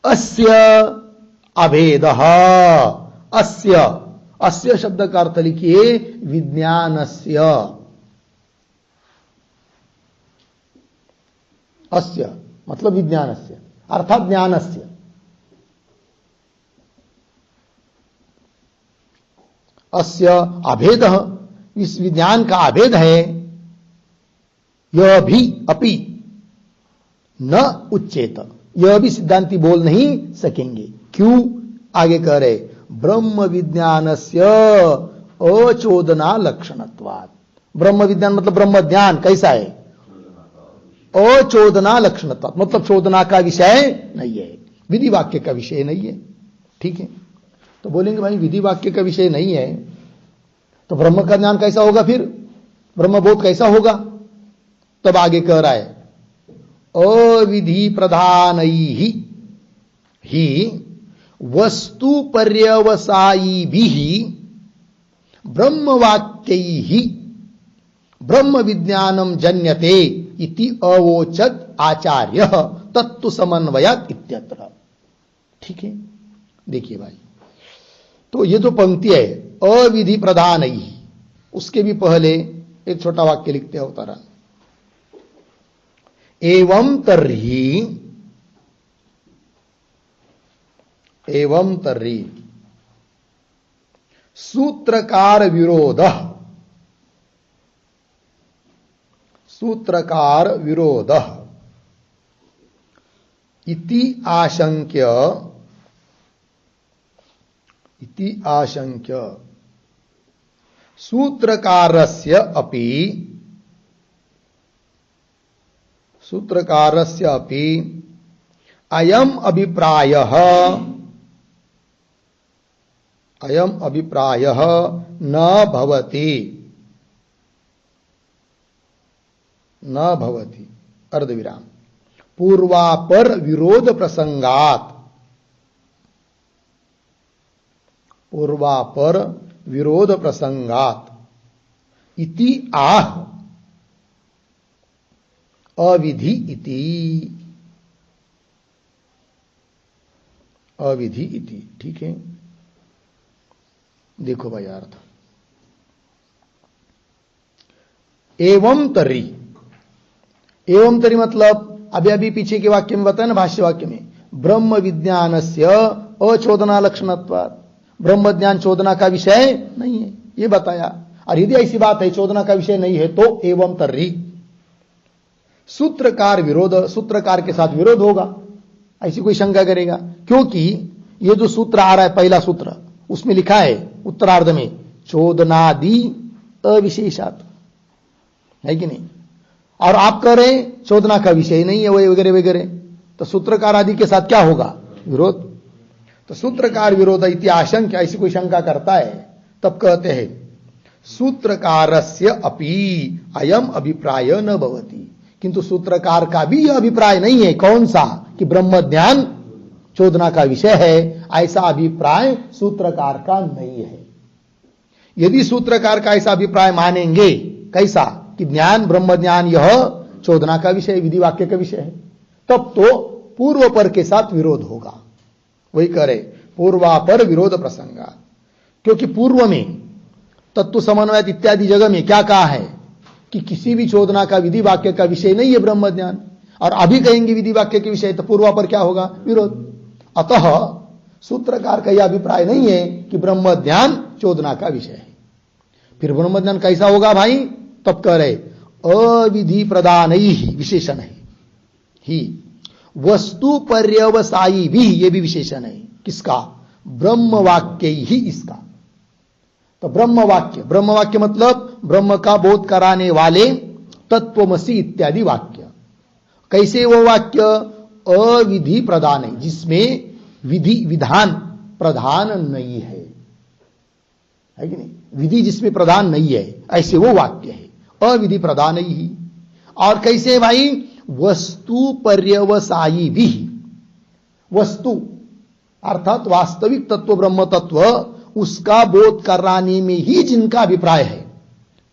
अस्य अभेदः, अस्य शब्द का अर्थ लिखिए विज्ञानस्य, अस्य मतलब विज्ञानस्य अर्थात ज्ञानस्य, अस्य अभेदः, इस विज्ञान का अभेद है, यह भी अपि न उच्चेत, यह भी सिद्धांति बोल नहीं सकेंगे। क्यों? आगे कह रहे ब्रह्म विज्ञानस्य अचोदना लक्षणत्वात्। ब्रह्म विज्ञान मतलब ब्रह्म ज्ञान कैसा है? अचोदना लक्षणत्वात्, मतलब चोदना का विषय नहीं है, विधि वाक्य का विषय नहीं है। ठीक है, तो बोलेंगे भाई विधि वाक्य का विषय नहीं है तो ब्रह्म का ज्ञान कैसा होगा? फिर ब्रह्म बोध कैसा होगा? तब आगे कह रहा है अविधि प्रधानैहि ही वस्तु पर्यवसायिभिः ब्रह्मवाक्यैहि ब्रह्म विज्ञानम जन्यते इति अवोचत आचार्य तत्व समन्वयात् इत्यत्र। ठीक है, देखिए भाई, तो ये जो पंक्ति है अविधि प्रधानैहि, उसके भी पहले एक छोटा वाक्य लिखते हैं अवतरण, एवं तर्हि सूत्रकार विरोध इति आशंक्य सूत्रकारस्य अपि अयम अभिप्रायः न भवति अर्धविराम पूर्वापर विरोध प्रसंगात इति आह अविधि इति। ठीक है, देखो भाई अर्थ, एवं तर्हि मतलब अभी पीछे के वाक्य में बताया ना, भाष्य वाक्य में, ब्रह्म विज्ञानस्य अचोदना लक्षणत्वात्, ब्रह्म ज्ञान चोदना का विषय नहीं है, ये बताया। और यदि ऐसी बात है चोदना का विषय नहीं है तो एवं तर्हि सूत्रकार के साथ विरोध होगा, ऐसी कोई शंका करेगा। क्योंकि ये जो सूत्र आ रहा है, पहला सूत्र, उसमें लिखा है उत्तरार्ध में चोदनादि अविशेषात, है कि नहीं, और आप कह रहे हैं चोदना का विषय नहीं है वही वगैरह वगैरह, तो सूत्रकार आदि के साथ क्या होगा? विरोध। तो सूत्रकार विरोध इति आशंका, ऐसी कोई शंका करता है तब कहते हैं सूत्रकारस्य अपि अयम अभिप्राय न भवति, किंतु सूत्रकार का भी यह अभिप्राय नहीं है। कौन सा? कि ब्रह्म ज्ञान चोदना का विषय है, ऐसा अभिप्राय सूत्रकार का नहीं है। यदि सूत्रकार का ऐसा अभिप्राय मानेंगे, कैसा? कि ज्ञान ब्रह्म ज्ञान यह चोदना का विषय, विधि वाक्य का विषय है, तब तो पूर्व पर के साथ विरोध होगा। वही कह रहे पूर्वापर विरोध प्रसंगात, क्योंकि पूर्व में तत्व समन्वय इत्यादि जगह में क्या कहा है कि किसी भी चोदना का विधि वाक्य का विषय नहीं है ब्रह्म ज्ञान, और अभी कहेंगे विधि वाक्य के विषय, तो पूर्वापर क्या होगा? विरोध। अतः सूत्रकार का यह अभिप्राय नहीं है कि ब्रह्म ज्ञान चोदना का विषय है। फिर ब्रह्म ज्ञान कैसा होगा भाई? तब कह रहे अविधि प्रदान ही विशेषण है, ही वस्तु पर्यवसायी भी, ये भी विशेषण है। किसका? ब्रह्म वाक्य ही इसका। तो ब्रह्म वाक्य मतलब ब्रह्म का बोध कराने वाले तत्वमसि इत्यादि वाक्य। कैसे वो वाक्य? अविधि प्रदान है, जिसमें विधि विधान प्रधान नहीं है कि नहीं? विधि जिसमें प्रधान नहीं है, ऐसे वो वाक्य है, अविधि प्रदान ही। और कैसे भाई? वस्तु पर्यवसायी भी, वस्तु अर्थात वास्तविक तत्व ब्रह्म तत्व, उसका बोध कराने में ही जिनका अभिप्राय है,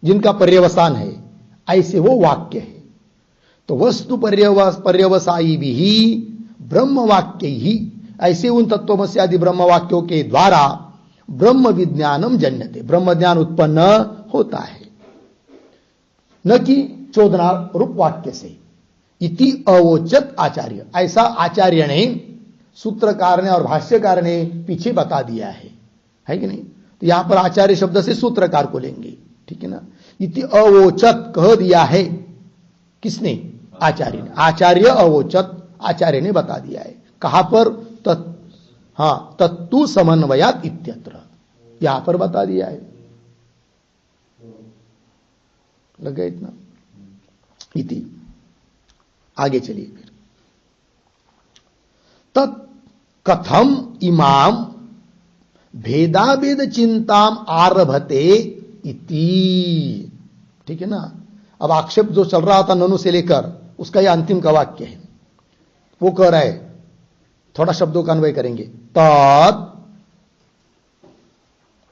जिनका पर्यवसान है, ऐसे वो वाक्य है। तो वस्तु पर्यवसायी भी ब्रह्म वाक्य ही, ऐसे उन तत्वमसि आदि ब्रह्म वाक्यों के द्वारा ब्रह्म विज्ञानम जन्यते, ब्रह्म ज्ञान उत्पन्न होता है, न कि चोदना रूप वाक्य से। इति अवोचत आचार्य, ऐसा आचार्य ने, सूत्रकार ने और भाष्यकार ने पीछे बता दिया है कि नहीं? तो यहां पर आचार्य शब्द से सूत्रकार को लेंगे, ठीक है ना? इति अवोचत कह दिया है, किसने? आचार्य ने। आचार्य अवोचत, आचार्य ने बता दिया है। कहां पर? तत्तु समन्वयात इत्यत्र, यहां पर बता दिया है। लग गया इतना? इति आगे चलिए फिर। तत् कथम इमाम भेदाभेद चिंताम आरभते इति, ठीक है ना? अब आक्षेप जो चल रहा था ननु से लेकर, उसका यह अंतिम का वाक्य है। वो कह रहा है, थोड़ा शब्दों का अन्वय करेंगे। तत्,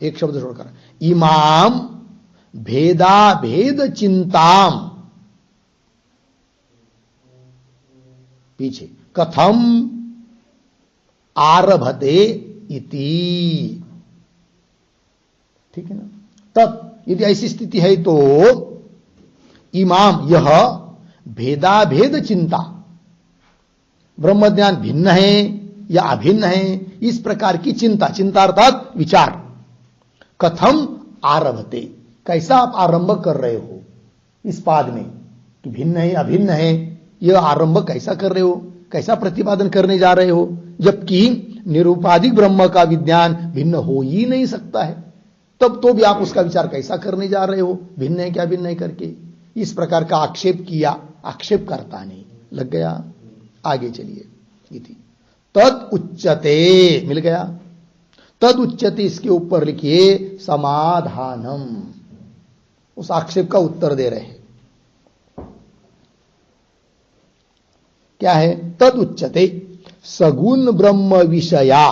एक शब्द छोड़कर, इमाम भेदाभेद चिंताम, पीछे कथम आरभते इति, ठीक है ना? तत्, यदि ऐसी स्थिति है तो इमाम, यह भेदाभेद चिंता, ब्रह्म ज्ञान भिन्न है या अभिन्न है, इस प्रकार की चिंता, चिंता अर्थात विचार, कथम आरभते, कैसा आप आरंभ कर रहे हो इस पाद में कि भिन्न है अभिन्न है, यह आरंभ कैसा कर रहे हो, कैसा प्रतिपादन करने जा रहे हो, जबकि निरूपाधिक ब्रह्म का विज्ञान भिन्न हो ही नहीं सकता है, तब तो भी आप उसका विचार कैसा करने जा रहे हो, भिन्न है क्या भिन्न है करके। इस प्रकार का आक्षेप किया, आक्षेप करता नहीं। लग गया? आगे चलिए। इति तद उच्चते, मिल गया? तद उच्चते, इसके ऊपर लिखिए समाधानम, उस आक्षेप का उत्तर दे रहे हैं। क्या है? तद उच्चते सगुण ब्रह्म विषया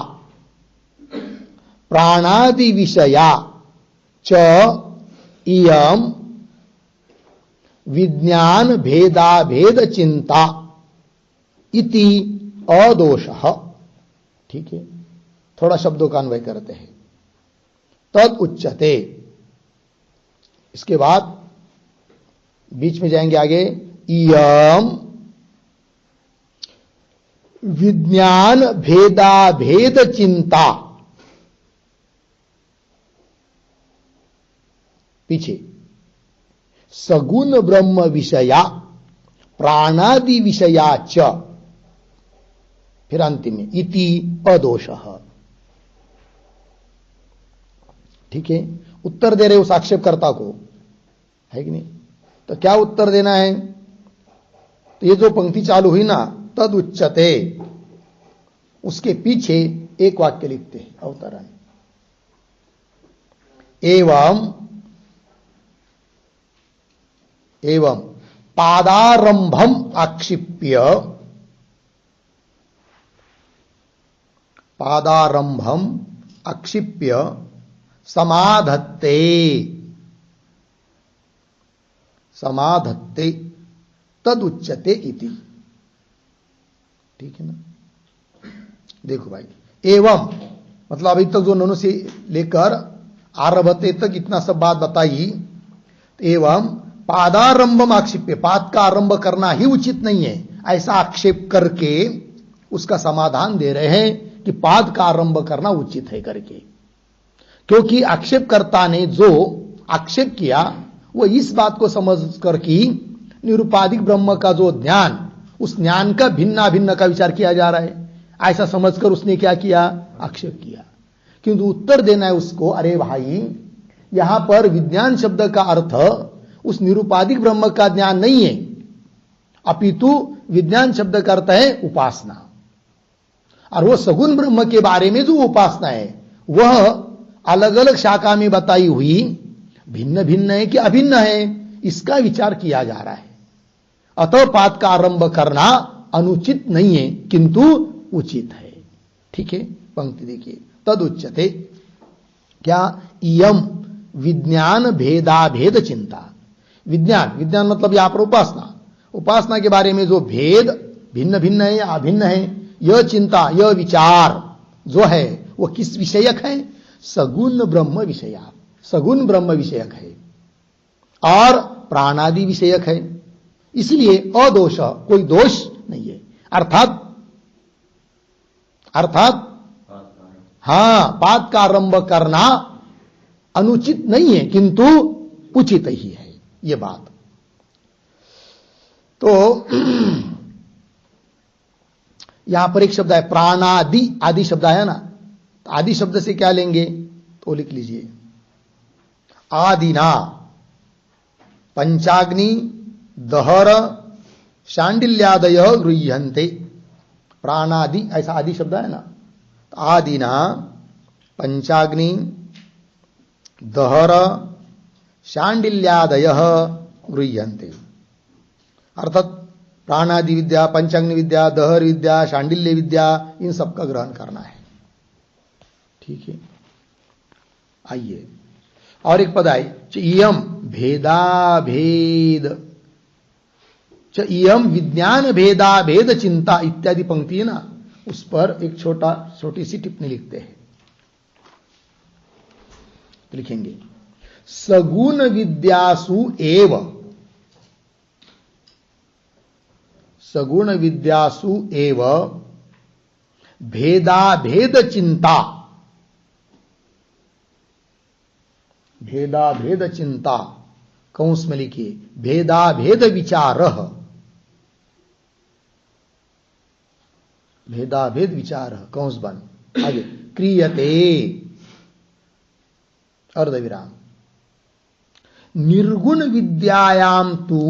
प्राणादि विषया च इयम विज्ञान भेदाभेद चिंता इति अदोषः, ठीक है? थोड़ा शब्दों का अन्वय करते हैं। तद उच्चते, इसके बाद बीच में जाएंगे आगे, इयम विज्ञान भेदाभेद चिंता, पीछे सगुण ब्रह्म विषया प्राणादि विषया च, फिर अंतिम में इति अदोषः, ठीक है? उत्तर दे रहे उस आक्षेपकर्ता को, है कि नहीं? तो क्या उत्तर देना है? तो ये जो पंक्ति चालू हुई ना, तद उच्चते, उसके पीछे एक वाक्य लिखते हैं अवतरण, एवं पादारंभम आक्षिप्य, पादारंभम आक्षिप्य समाधत्ते, समाधत्ते तदुच्यते इति, ठीक है ना? देखो भाई, एवं मतलब अभी तक जो ननु से लेकर आरभते तक इतना सब बात बताई। एवं पादारंभम आक्षेप्य, पाद का आरंभ करना ही उचित नहीं है, ऐसा आक्षेप करके उसका समाधान दे रहे हैं कि पाद का आरंभ करना उचित है करके। क्योंकि आक्षेपकर्ता ने जो आक्षेप किया वो इस बात को समझ कर कि निरुपाधिक ब्रह्म का जो ज्ञान, उस ज्ञान का भिन्ना भिन्न का विचार किया जा रहा है, ऐसा समझकर उसने क्या किया, आक्षेप किया। किंतु उत्तर देना है उसको, अरे भाई यहां पर विज्ञान शब्द का अर्थ उस निरुपाधिक ब्रह्म का ज्ञान नहीं है, अपितु विज्ञान शब्द का अर्थ है उपासना। और वो सगुण ब्रह्म के बारे में जो उपासना है वह अलग अलग शाखा में बताई हुई भिन्न भिन्न है कि अभिन्न है, इसका विचार किया जा रहा है। अतः पाद का आरंभ करना अनुचित नहीं है किंतु उचित है। ठीक है, पंक्ति देखिए, तद उच्यते, क्या, इयम विज्ञान भेदाभेद चिंता। विज्ञान, विज्ञान मतलब यहां पर उपासना, उपासना के बारे में जो भेद भिन्न भिन्न है या अभिन्न है, यह चिंता, यह विचार जो है वो किस विषयक है, सगुण ब्रह्म विषय, सगुण ब्रह्म विषयक है और प्राणादि विषयक है, इसलिए अदोष, कोई दोष नहीं है। अर्थात हां, पाद का आरंभ करना अनुचित नहीं है किंतु उचित ही है, यह बात। तो यहां पर एक शब्द है प्राणादि, आदि शब्द है ना, तो आदि शब्द से क्या लेंगे, तो लिख लीजिए, आदिना पंचाग्नि दहर शांडिल्यादय गृह्यन्ते। प्राणादि, ऐसा आदि शब्द है ना, तो आदिना पंचाग्नि दहर शांडिल्यादय गृह्यन्ते, अर्थात प्राणादि विद्या, पंचाग्नि विद्या, दहर विद्या, शांडिल्य विद्या, इन सबका ग्रहण करना है। ठीक है, आइए और एक पद आए, इयम भेदाभेद, इयम विज्ञान भेदाभेद चिंता इत्यादि पंक्ति है ना, उस पर एक छोटी सी टिप्पणी लिखते हैं, लिखेंगे, सगुण विद्यासु एव, सगुण विद्यासु एव भेदाभेद चिंता, भेदाभेद चिंता, कौंस में लिखिए, भेदाभेद विचार, भेदाभेद विचार, कौंस बन, आगे, क्रियते अर्धविराम, निर्गुण विद्यायाम तु,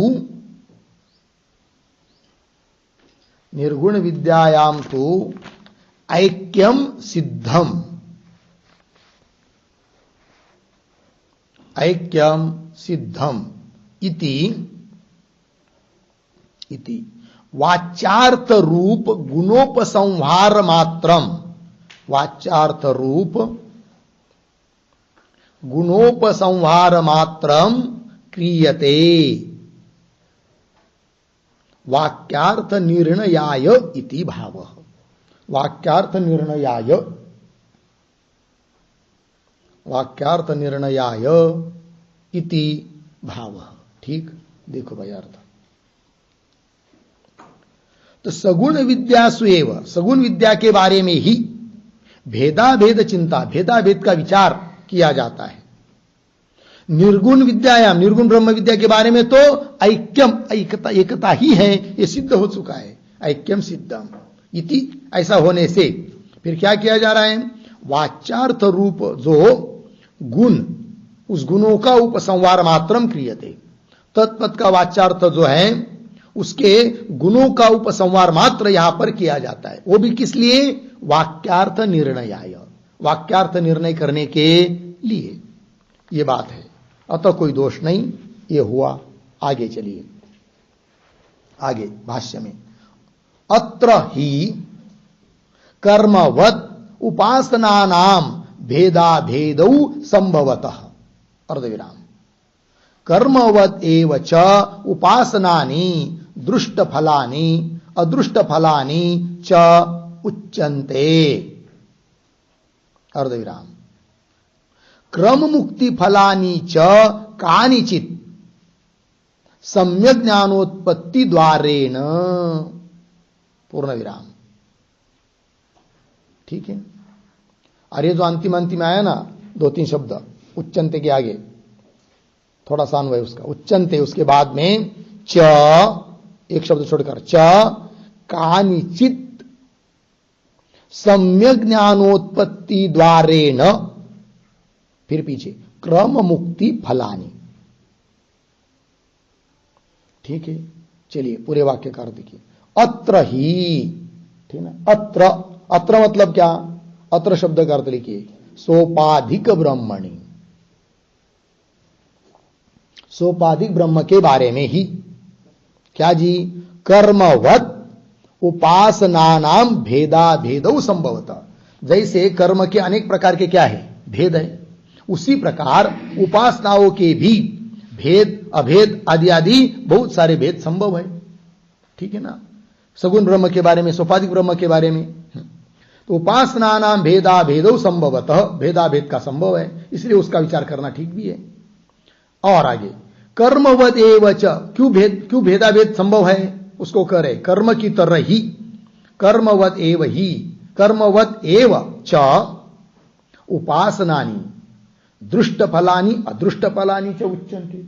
निर्गुण विद्यायाम तु ऐक्यम सिद्धम, ऐक्यम सिद्धम इति, इति वाच्यार्थ रूप गुणोपसंहार मात्रम, वाच्यार्थ रूप गुणोपसंहार मात्रम क्रियते वाक्यार्थ निर्णयाय इति भाव, वाक्यार्थ निर्णयाय, वाक्यार्थ निर्णयाय इति भाव। ठीक, देखो भाई अर्थ, तो सगुण विद्यासु एव, सगुण विद्या के बारे में ही भेदाभेद चिंता, भेदाभेद का विचार किया जाता है। निर्गुण विद्यायाम, निर्गुण ब्रह्म विद्या के बारे में तो ऐक्यम, एकता, एकता ही है, यह सिद्ध हो चुका है, ऐक्यम सिद्धम इति, ऐसा होने से फिर क्या किया जा रहा है, वाच्यार्थ रूप जो गुण, उस गुणों का उपसंहार मात्रम क्रियते, तत्पद का वाच्यार्थ जो है उसके गुणों का उपसंहार मात्र यहां पर किया जाता है, वो भी किस लिए, वाक्यार्थ निर्णयाय, वाक्यार्थ निर्णय करने के लिए, ये बात है। अतः कोई दोष नहीं, ये हुआ। आगे चलिए, आगे भाष्य में, अत्र ही कर्मवत उपासनानाम भेदाभेदौ संभवतः, अर्धविराम, कर्मवत एव च उपासनानि दृष्ट फलानि अदृष्ट फलानि च उच्यन्ते, अर्धविराम। क्रम मुक्ति फलानी च कानिचित सम्यक ज्ञानोत्पत्ति द्वारेण, पूर्ण विराम। ठीक है। और ये जो अंतिम अंतिम आया ना, 2-3 शब्द उच्चंते के आगे थोड़ा सा अन्वय उसका, उच्चंते उसके बाद में च, एक शब्द छोड़कर, च कानिचित सम्यक ज्ञानोत्पत्ति द्वारेण, फिर पीछे क्रम मुक्ति फलानी। ठीक है। चलिए पूरे वाक्य का अर्थ देखिए। अत्र ही, ठीक ना, अत्र, अत्र मतलब क्या? अत्र शब्द का अर्थ लिखिए सोपाधिक ब्रह्मणि, सोपाधिक ब्रह्म के बारे में ही। क्या जी? कर्मवत उपासनानाम भेदा भेदौ संभवतः। जैसे कर्म के अनेक प्रकार के क्या है? भेद है। उसी प्रकार उपासनाओं के भी भेद, अभेद आदि आदि बहुत सारे भेद संभव है। ठीक है ना। सगुण ब्रह्म के बारे में, सोपाधिक ब्रह्म के बारे में, तो उपासना नाम भेदा भेदो संभवतः, भेदाभेद का संभव है, इसलिए उसका विचार करना ठीक भी है। और आगे कर्मवद एव च, क्यों भेदाभेद संभव है? उसको कह रहे कर्म की तरह ही, कर्मवद एव ही, कर्मवद एव च उपासनानि दृष्ट फलानी अदृष्ट फलानी च उच्चन्ते।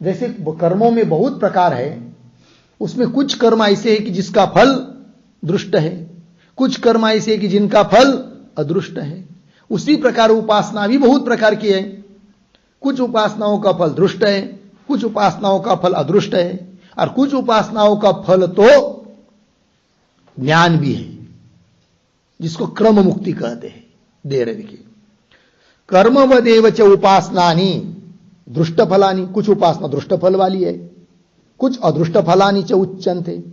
जैसे कर्मों में बहुत प्रकार है, उसमें कुछ कर्म ऐसे है कि जिसका फल दृष्ट है, कुछ कर्म ऐसे है कि जिनका फल अदृष्ट है। उसी प्रकार उपासना भी बहुत प्रकार की है। कुछ उपासनाओं का फल दृष्ट है, कुछ उपासनाओं का फल अदृष्ट है, और कुछ उपासनाओं का फल तो ज्ञान भी है, जिसको क्रम मुक्ति कहते हैं। दे रहे देखिए, कर्मवदेव च उपासनानि दृष्ट फलानी, कुछ उपासना दृष्ट फल वाली है, कुछ अदृष्ट फलानी च उच्चन्ते,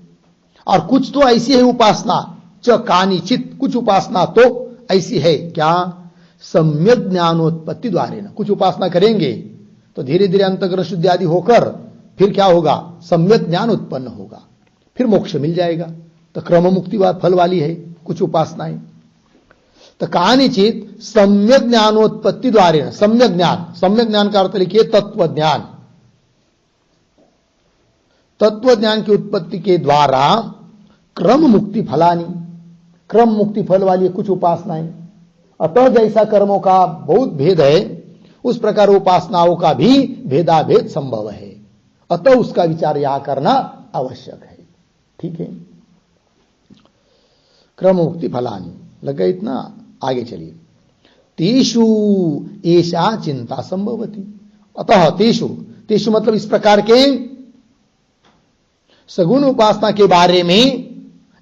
और कुछ तो ऐसी है उपासना च कानिचित, कुछ उपासना तो ऐसी है क्या? सम्यक ज्ञानोत्पत्ति द्वारे न, कुछ उपासना करेंगे तो धीरे धीरे अंतःकरण शुद्धि आदि होकर फिर क्या होगा? सम्यक ज्ञान उत्पन्न होगा, फिर मोक्ष मिल जाएगा। तो क्रम मुक्ति फल वाली है कुछ उपासनाएं। तो कानिचित सम्यक ज्ञानोत्पत्ति द्वारे, सम्यक ज्ञान, सम्यक ज्ञान का अर्थ लिखिए तत्व ज्ञान, तत्व ज्ञान की उत्पत्ति के द्वारा क्रम मुक्ति फलानी, क्रम मुक्ति फल वाली कुछ उपासनाएं। अतः जैसा कर्मों का बहुत भेद है, उस प्रकार उपासनाओं का भी भेदाभेद संभव है। अतः उसका विचार यहां करना आवश्यक है। ठीक है। क्रम मुक्ति फलानी लगा इतना। आगे चलिए। तेषु एषा चिंता संभवती, अतः तेषु, तेषु मतलब इस प्रकार के सगुण उपासना के बारे में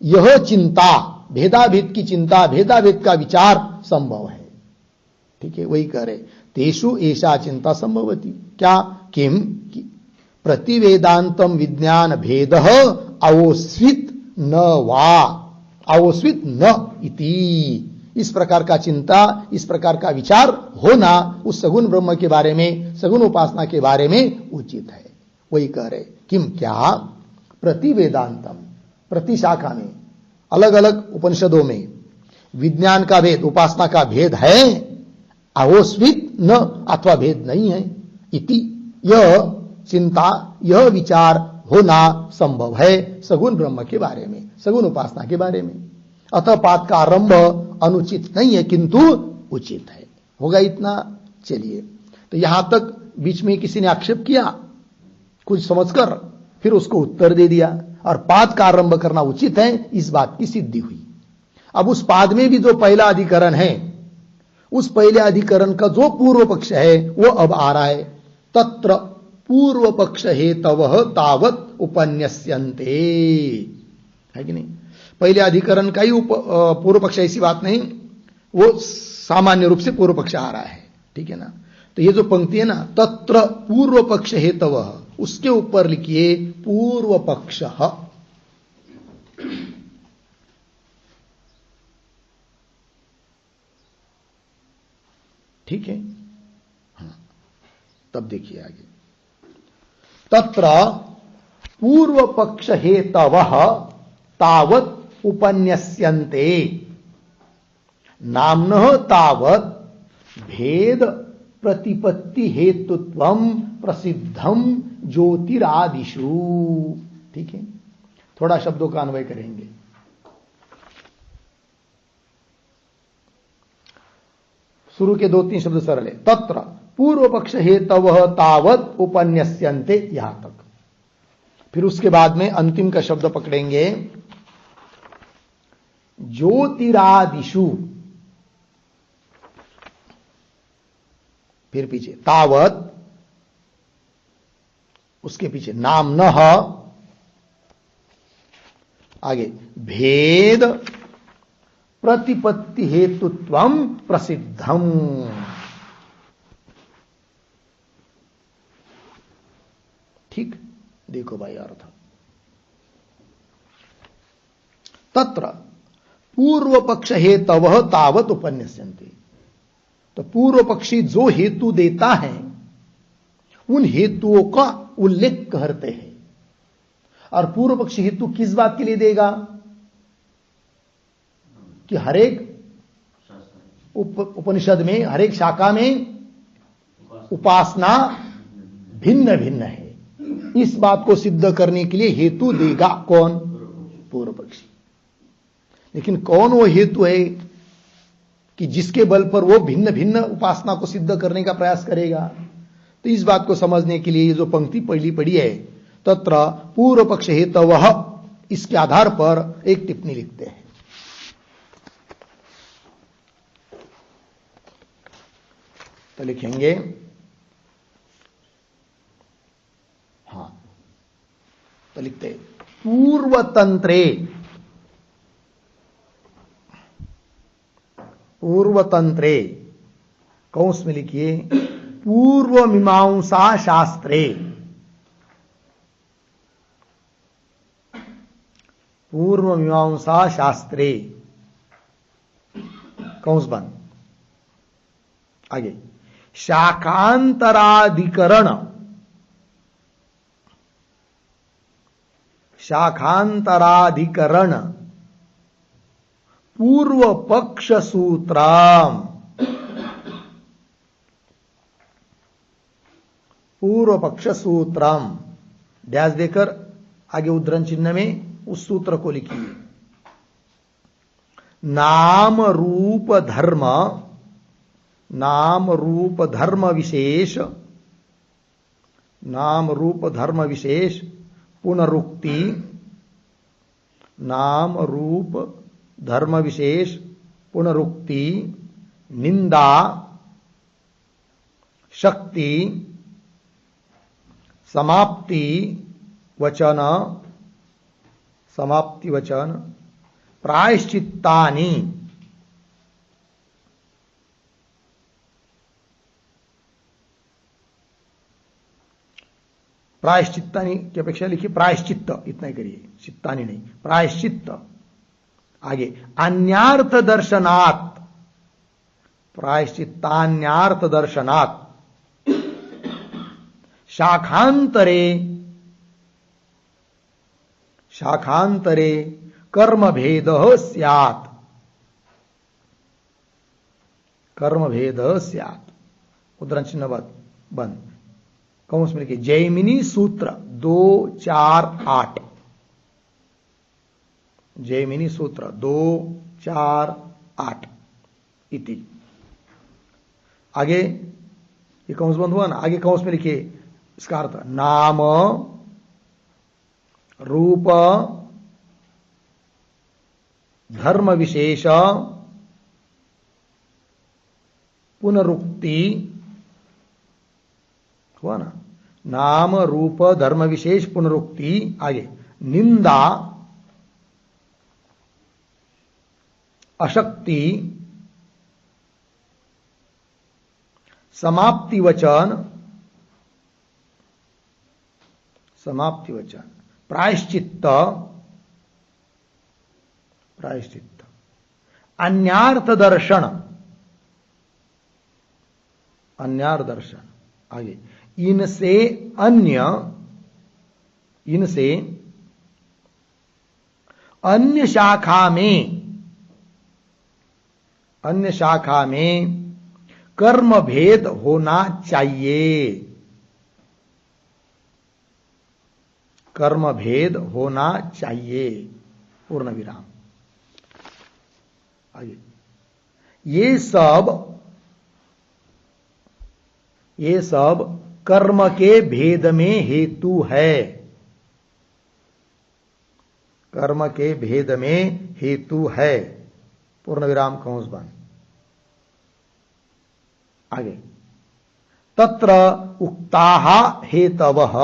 यह चिंता, भेदाभेद की चिंता, भेदाभेद का विचार संभव है। ठीक है। वही कह रहे तेषु एषा चिंता संभवती। क्या? किम प्रतिवेदांतम विज्ञान भेद अवोस्वित न वा, अवोस्वित न इति। इस प्रकार का चिंता, इस प्रकार का विचार होना उस सगुण ब्रह्म के बारे में, सगुण उपासना के बारे में उचित है। वही कह रहे किम, क्या? प्रतिवेदांतम, प्रति शाखा में, अलग अलग उपनिषदों में विज्ञान का भेद, उपासना का भेद है, अवोस्वित न, अथवा भेद नहीं है, इति, यह चिंता, यह विचार होना संभव है सगुण ब्रह्म के बारे में, सगुण उपासना के बारे में। अतः पाठ का आरंभ अनुचित नहीं है किंतु उचित है। होगा इतना। चलिए, तो यहां तक बीच में किसी ने आक्षेप किया कुछ समझकर, फिर उसको उत्तर दे दिया, और पाद का आरंभ करना उचित है, इस बात की सिद्धि हुई। अब उस पाद में भी जो पहला अधिकरण है, उस पहले अधिकरण का जो पूर्व पक्ष है वो अब आ रहा है। तत्र पूर्व पक्ष हेतवः तावत् उपन्यस्यन्ते, है कि नहीं? पहले अधिकरण का ही पूर्व पक्ष, ऐसी बात नहीं, वो सामान्य रूप से पूर्व पक्ष आ रहा है। ठीक है ना। तो ये जो पंक्ति है ना, तत्र पूर्व पक्ष हेतवः, उसके ऊपर लिखिए पूर्व पक्ष। ठीक है। हाँ, तब देखिए आगे। तत्र पूर्व पक्ष हेतवः तावत् उपन्यस्यन्ते, नाम्नः तावत् भेद प्रतिपत्ति हेतुत्वम प्रसिद्धम ज्योतिरादिषु। ठीक है, थोड़ा शब्दों का अन्वय करेंगे। शुरू के 2-3 शब्द सरल है। तत्र पूर्व पक्ष हेतवः तावत् उपन्यस्यन्ते, यहां तक। फिर उसके बाद में अंतिम का शब्द पकड़ेंगे, ज्योतिरादिषु। फिर पीछे तावत्, उसके पीछे नाम्नः, आगे भेद प्रतिपत्ति हेतुत्वम प्रसिद्धम। ठीक, देखो भाई अर्थ। तत्र पूर्व पक्ष हेतवः तावत् उपन्यस्यन्ते, तो पूर्व पक्षी जो हेतु देता है उन हेतुओं का उल्लेख करते हैं। और पूर्व पक्षी हेतु किस बात के लिए देगा कि हरेक उपनिषद में, हरेक शाखा में उपासना भिन्न भिन्न है, इस बात को सिद्ध करने के लिए हेतु देगा कौन? पूर्व पक्षी। लेकिन कौन वो हेतु है कि जिसके बल पर वो भिन्न भिन्न उपासना को सिद्ध करने का प्रयास करेगा? तो इस बात को समझने के लिए जो पंक्ति पहली पढ़ी है, तत्र पूर्व पक्ष हेतवः, इसके आधार पर एक टिप्पणी लिखते हैं। तो लिखेंगे, हां, तो लिखते हैं पूर्वतंत्रे, पूर्वतंत्रे कौंस में लिखिए पूर्व मीमांसा शास्त्रे, पूर्व मीमांसा शास्त्रे कौंस बंद, आगे शाखांतराधिकरण, शाखांतराधिकरण पूर्व पक्ष सूत्रम, पूर्व पक्ष सूत्रम डैश देकर आगे उद्धरण चिन्ह में उस सूत्र को लिखिए। नाम रूप धर्म, नाम रूप धर्म विशेष, नाम रूप धर्म विशेष पुनरुक्ति, नाम रूप धर्म विशेष पुनरुक्ति, निंदा, शक्ति, समाप्ति वचन, समाप्ति वचन, प्रायश्चित्तानि, प्रायश्चित्तानि की अपेक्षा लिखिए प्रायश्चित्त, इतना ही करिए, चित्तानि नहीं, प्रायश्चित्त। आगे अन्यार्थ दर्शनात्, प्रायश्चित्तान्यार्थ दर्शनात्, शाखांतरे, शाखांतरे कर्म भेद स्यात्, कर्म भेद स्यात्, उद्धरण चिन्ह बंद, कौंस में लिखिए जैमिनी सूत्र 248, जैमिनी सूत्र 248 इति। आगे ये कौंस बंद हुआ ना, आगे कौंस में लिखिए इसका अर्थ नाम रूप धर्म विशेष पुनरुक्ति, हुआ ना, नाम रूप धर्म विशेष पुनरुक्ति, आगे निंदा, अशक्ति, समाप्ति वचन, समाप्ति वचन, प्रायश्चित्त, प्रायश्चित्त, अन्यार्थ दर्शन, अन्यार्थ दर्शन, आगे इनसे अन्य, इनसे अन्य शाखा में, अन्य शाखा में कर्म भेद होना चाहिए, कर्म भेद होना चाहिए, पूर्ण विराम। आगे, ये सब कर्म के भेद में हेतु है, कर्म के भेद में हेतु है, पूर्ण विराम कंस बंद। आगे, तत्र उक्ताः हेतवः,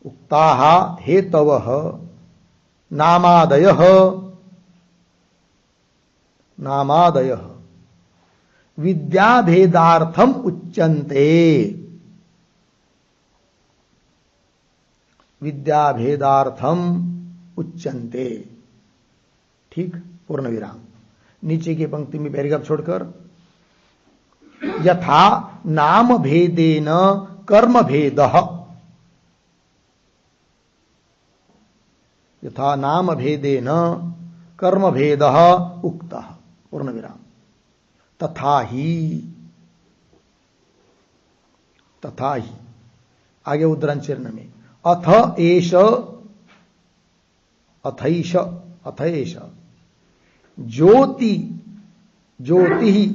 उक्ताः हेतवः नामादयः, नामादयः विद्याभेदार्थम उच्यन्ते, विद्याभेदार्थम उच्यन्ते। ठीक, पूर्ण विराम। नीचे की पंक्ति में पैराग्राफ छोड़कर, यथा नाम भेदेन कर्म भेदः, यथा नाम भेदेन कर्म भेदः उक्तः, पूर्ण विराम। तथा ही, तथा ही, आगे उद्धरण चिन्ह में, अथ एष, अथैष, अथैष ज्योति, ज्योति,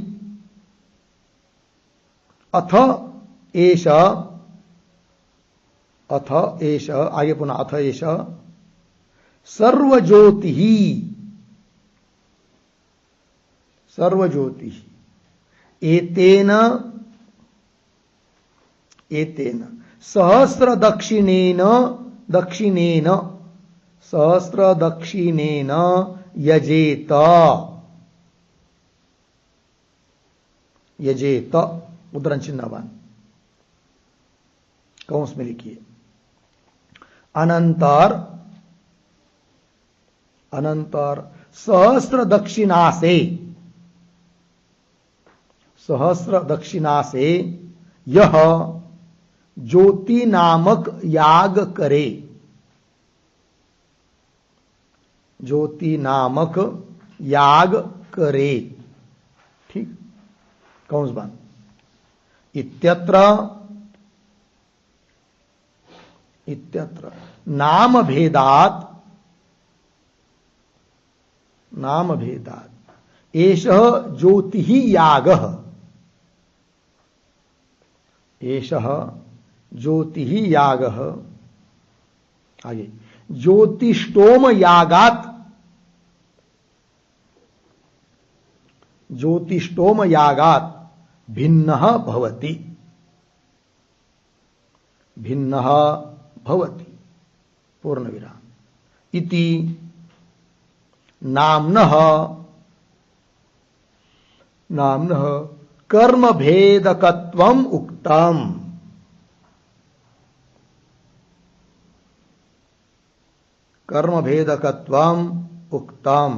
अथ एष, अथ एष, आगे पुनः अथ एष सर्वज्योति, सर्वज्योति, एतेन, एतेन सहस्र दक्षिणेन, दक्षिणेन, सहस्र दक्षिणेन यजेत, यजेत, उद्धरण चिन्हवान कंस में लिखिए। अनंतर, अनंतर सहस्र दक्षिणा से, सहस्र दक्षिणा से यह ज्योति नामक याग करे, ज्योति नामक याग करे। ठीक, कंस बंद। इत्यत्र, इत्यत्र नाम भेदात, नाम भेदात एषः ज्योति ही यागः, एषः ज्योति ही यागः। आगे, ज्योतिष्टोम यागात, ज्योतिष्टोम यागात भिन्नः भवति, भिन्नः भवति, पूर्ण विराम। इति नाम्नः, नाम्नः कर्म भेदकत्वम उक्तम, कर्म भेदकत्वम उक्तम।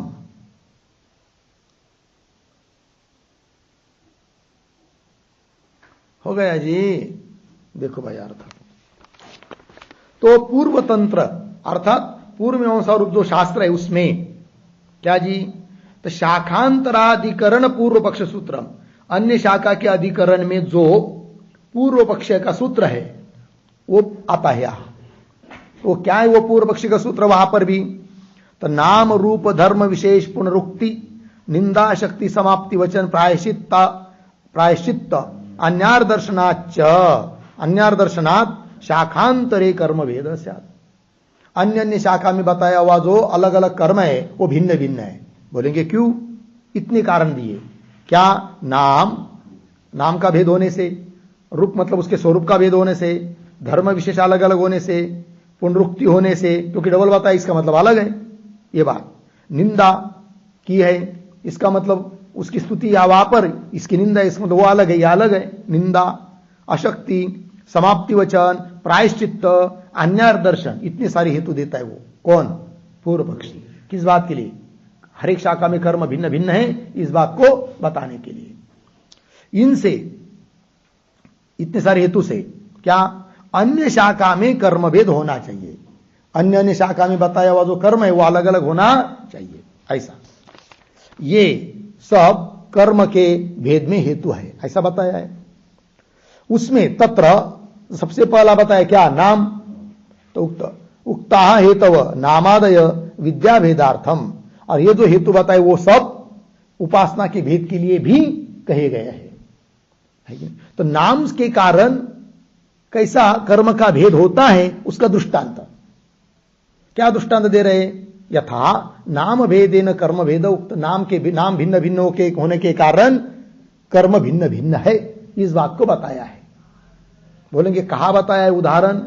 हो गया जी, देखो भाई अर्थ। तो पूर्व तंत्र अर्थात पूर्व मीमांसा रूप जो शास्त्र है उसमें क्या जी, तो शाखांतराधिकरण पूर्व पक्ष सूत्रम, अन्य शाखा के अधिकरण में जो पूर्व पक्ष का सूत्र है वो आता है यहां। वो क्या है वो पूर्व पक्ष का सूत्र वहां पर भी, तो नाम रूप धर्म विशेष पुनरुक्ति निंदा शक्ति समाप्ति वचन प्रायश्चित्ता, प्रायश्चित्त अन्यार दर्शनाच, अन्यार दर्शनात् शाखांतरे कर्म भेद स्यात्। अन्य अन्य शाखा में बताया हुआ जो अलग अलग कर्म है वो भिन्न भिन्न है। बोलेंगे क्यों, इतने कारण दिए। क्या, नाम, नाम का भेद होने से, रूप मतलब उसके स्वरूप का भेद होने से, धर्म विशेष अलग अलग होने से, पुनरुक्ति होने से, क्योंकि डबल बताया इसका मतलब अलग है ये बात। निंदा की है इसका मतलब उसकी स्तुति या वहां पर इसकी निंदा, इसका मतलब वो अलग है या अलग है निंदा। अशक्ति, समाप्ति वचन, प्रायश्चित्त, अन्यार दर्शन, इतने सारे हेतु देता है वो कौन, पूर्व पक्षी। किस बात के लिए, हर एक शाखा में कर्म भिन्न भिन्न है इस बात को बताने के लिए। इनसे इतने सारे हेतु से क्या, अन्य शाखा में कर्म भेद होना चाहिए, अन्य अन्य शाखा में बताया हुआ जो कर्म है वो अलग अलग होना चाहिए, ऐसा। ये सब कर्म के भेद में हेतु है, ऐसा बताया है। उसमें तत्र सबसे पहला बताया क्या, नाम। तो उक्ता हेतव नामादय विद्या भेदार्थम, और ये जो हेतु बताए वो सब उपासना के भेद के लिए भी कहे गए हैं। तो नाम के कारण कैसा कर्म का भेद होता है उसका दृष्टांत क्या दृष्टांत दे रहे, यथा नाम भेदेन कर्म भेद उक्त, नाम भिन्न भिन्न के होने के कारण कर्म भिन्न भिन्न है, इस बात को बताया है। बोलेंगे कहां बताया है उदाहरण,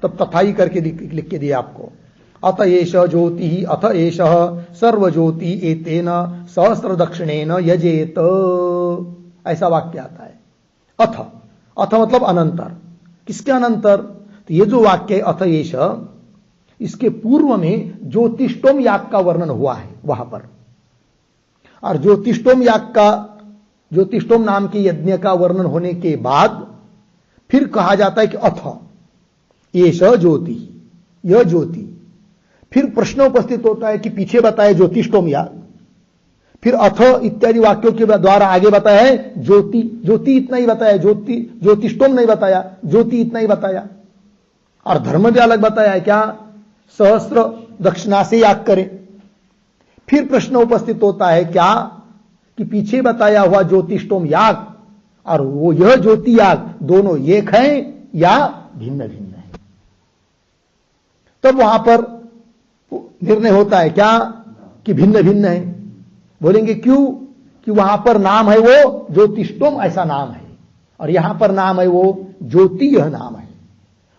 तब तथा ही करके लिख के दिया आपको। अथ एष ज्योति अथ एष सर्वज्योति एतेन सहस्र दक्षिणेन यजेत, ऐसा वाक्य आता है। अथ अथ मतलब अनंतर, किसके अनंतर, तो ये जो वाक्य है अथ एष, इसके पूर्व में ज्योतिष्टोम याग का वर्णन हुआ है वहां पर, और ज्योतिष्टोम नाम के यज्ञ का वर्णन होने के बाद फिर कहा जाता है कि अथ एष ज्योति, यह ज्योति। फिर प्रश्न उपस्थित होता है कि पीछे बताया ज्योतिष्टोम याग, फिर अथ इत्यादि वाक्यों के द्वारा आगे बताया है ज्योति, ज्योति इतना ही बताया, ज्योतिष्टोम नहीं बताया, ज्योति इतना ही बताया। और धर्म भी अलग बताया है क्या, सहस्त्र दक्षिणा से याग करें। फिर प्रश्न उपस्थित होता है क्या कि पीछे बताया हुआ ज्योतिष्टोम याग और वो यह ज्योति याग दोनों एक हैं या भिन्न भिन्न है। तब वहां पर निर्णय होता है क्या कि भिन्न भिन्न है। बोलेंगे क्यों, कि वहां पर नाम है वो ज्योतिष्टोम ऐसा नाम है, और यहां पर नाम है वो ज्योति, यह नाम है।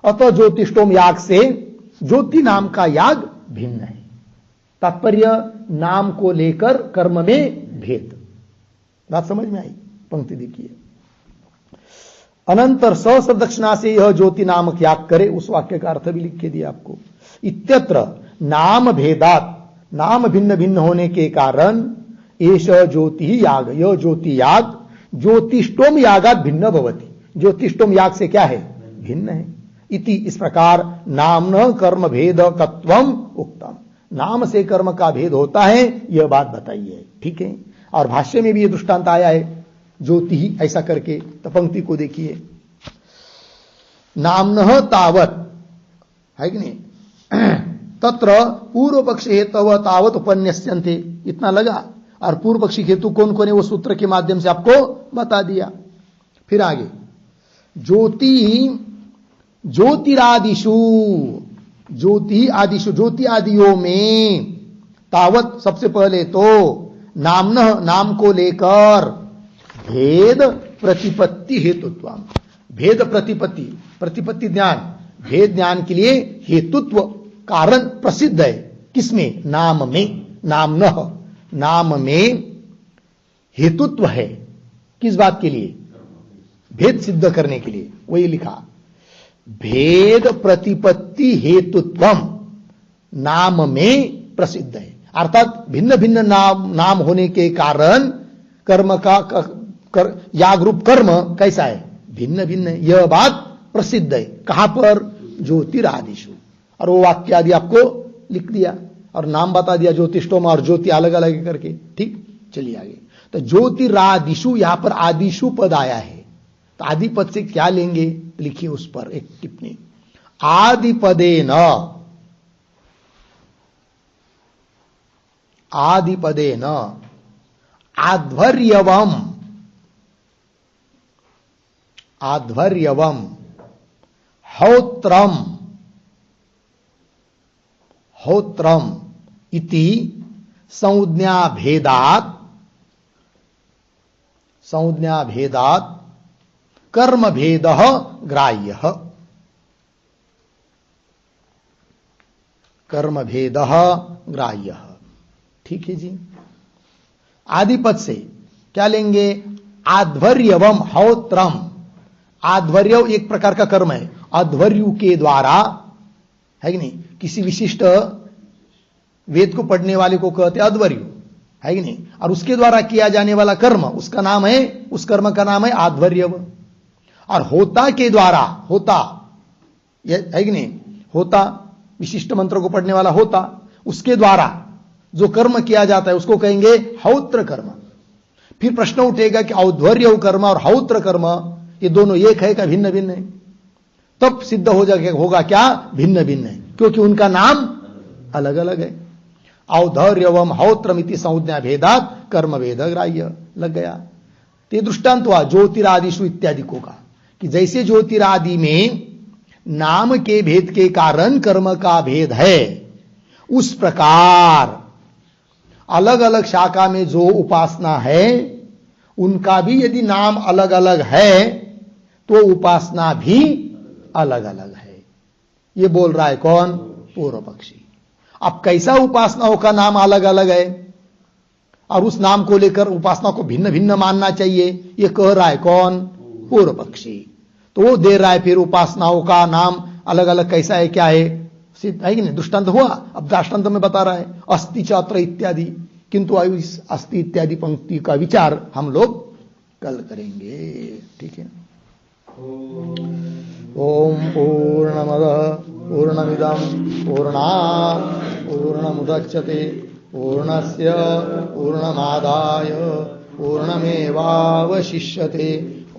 अतः ज्योतिष्टोम याग से ज्योति नाम का याग भिन्न है। तात्पर्य नाम को लेकर कर्म में भेद। बात समझ में आई, पंक्ति देखिए। अनंतर सहस्र दक्षिणा से यह ज्योति नामक याग करे, उस वाक्य का अर्थ भी लिख के दिया आपको। इत्यत्र नाम भेदात, नाम भिन्न भिन्न होने के कारण एष ज्योति याग, यह ज्योति याग ज्योतिष्टोम यागात भिन्न भवति, ज्योतिष्टोम याग से क्या है, भिन्न है। इति, इस प्रकार नामन कर्म भेद तत्वम उक्तम, नाम से कर्म का भेद होता है यह बात बताई है। ठीक है, और भाष्य में भी यह दृष्टांत आया है ज्योति ही ऐसा करके। तो पंक्ति को देखिए, नामनः तावत, है कि नहीं, तत्र पूर्व पक्ष हेतव तावत उपन्यस्यन्ते, इतना लगा। और पूर्व पक्षी हेतु कौन कौन है वो सूत्र के माध्यम से आपको बता दिया। फिर आगे ज्योतिरादिषु, ज्योति आदिषु, ज्योति आदियों में, तावत सबसे पहले तो नामनः, नाम को लेकर, भेद प्रतिपत्ति हेतुत्व, भेद प्रतिपत्ति, प्रतिपत्ति ज्ञान, भेद ज्ञान के लिए हेतुत्व कारण प्रसिद्ध है। किसमें, नाम में, नामनः, नाम में हेतुत्व है। किस बात के लिए, भेद सिद्ध करने के लिए। वही लिखा, भेद प्रतिपत्ति हेतुत्वम नाम में प्रसिद्ध है। अर्थात भिन्न भिन्न नाम होने के कारण कर्म का याग रूप कर्म कैसा है, भिन्न भिन्न है, यह बात प्रसिद्ध है। कहां पर, ज्योतिरादिषु। और वो वाक्य आदि आपको लिख दिया और नाम बता दिया, ज्योतिष्टोम और ज्योति अलग अलग करके। ठीक, चलिए आगे। तो ज्योतिरादिषु, यहां पर आदिषु पद आया है, तो आदि पद से क्या लेंगे, लिखिए उस पर एक टिप्पणी। आदिपदेन, आदिपदेन आध्वर्यवम, आध्वर्यवम होत्रम, होत्रम इति संज्ञा भेदात, संज्ञा भेदात कर्म भेद ग्राह्य, कर्म भेद ग्राह्य। ठीक है जी। आदिपद से क्या लेंगे, आध्वर्यवम होत्रम। आध्वर्य एक प्रकार का कर्म है, अध्वर्यु के द्वारा, है कि नहीं, किसी विशिष्ट वेद को पढ़ने वाले को कहते अध्वर्यु, है कि नहीं, और उसके द्वारा किया जाने वाला कर्म, उसका नाम है, उस कर्म का नाम है आध्वर्यव। और होता के द्वारा, होता है कि नहीं, होता विशिष्ट मंत्र को पढ़ने वाला होता, उसके द्वारा जो कर्म किया जाता है उसको कहेंगे हौत्र कर्म। फिर प्रश्न उठेगा कि औध्वर्य कर्म और हौत्र कर्म ये दोनों एक है क्या भिन्न भिन्न है? तब सिद्ध हो जाएगा, होगा क्या भिन्न भिन्न है, क्योंकि उनका नाम अलग अलग है। औधर्यवम हौत्रमिति संज्ञा भेदात कर्म भेद ग्राह्य लग गया। ते दृष्टांत हुआ ज्योतिरादिशु इत्यादि को का कि जैसे ज्योतिरादि में नाम के भेद के कारण कर्म का भेद है, उस प्रकार अलग अलग शाखा में जो उपासना है उनका भी यदि नाम अलग अलग है तो उपासना भी अलग अलग है। ये बोल रहा है कौन? पूर्व पक्षी। अब कैसा उपासनाओं का नाम अलग अलग है और उस नाम को लेकर उपासना को भिन्न भिन्न मानना चाहिए, ये कह रहा है कौन? पूर्व पक्षी। तो वो दे रहा है फिर उपासनाओं का नाम अलग अलग कैसा है, क्या है, सिद्ध है कि नहीं? दृष्टांत हुआ। अब दृष्टांत में बता रहा है अस्ति चात्र इत्यादि, किंतु इस अस्ति इत्यादि पंक्ति का विचार हम लोग कल करेंगे। ठीक है। ओम पूर्णमदः पूर्णमिदं पूर्णात् पूर्णमुदच्यते पूर्णस्य पूर्णमादाय पूर्णमेवावशिष्यते।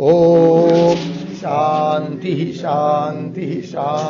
ओम शांति शांति शांति।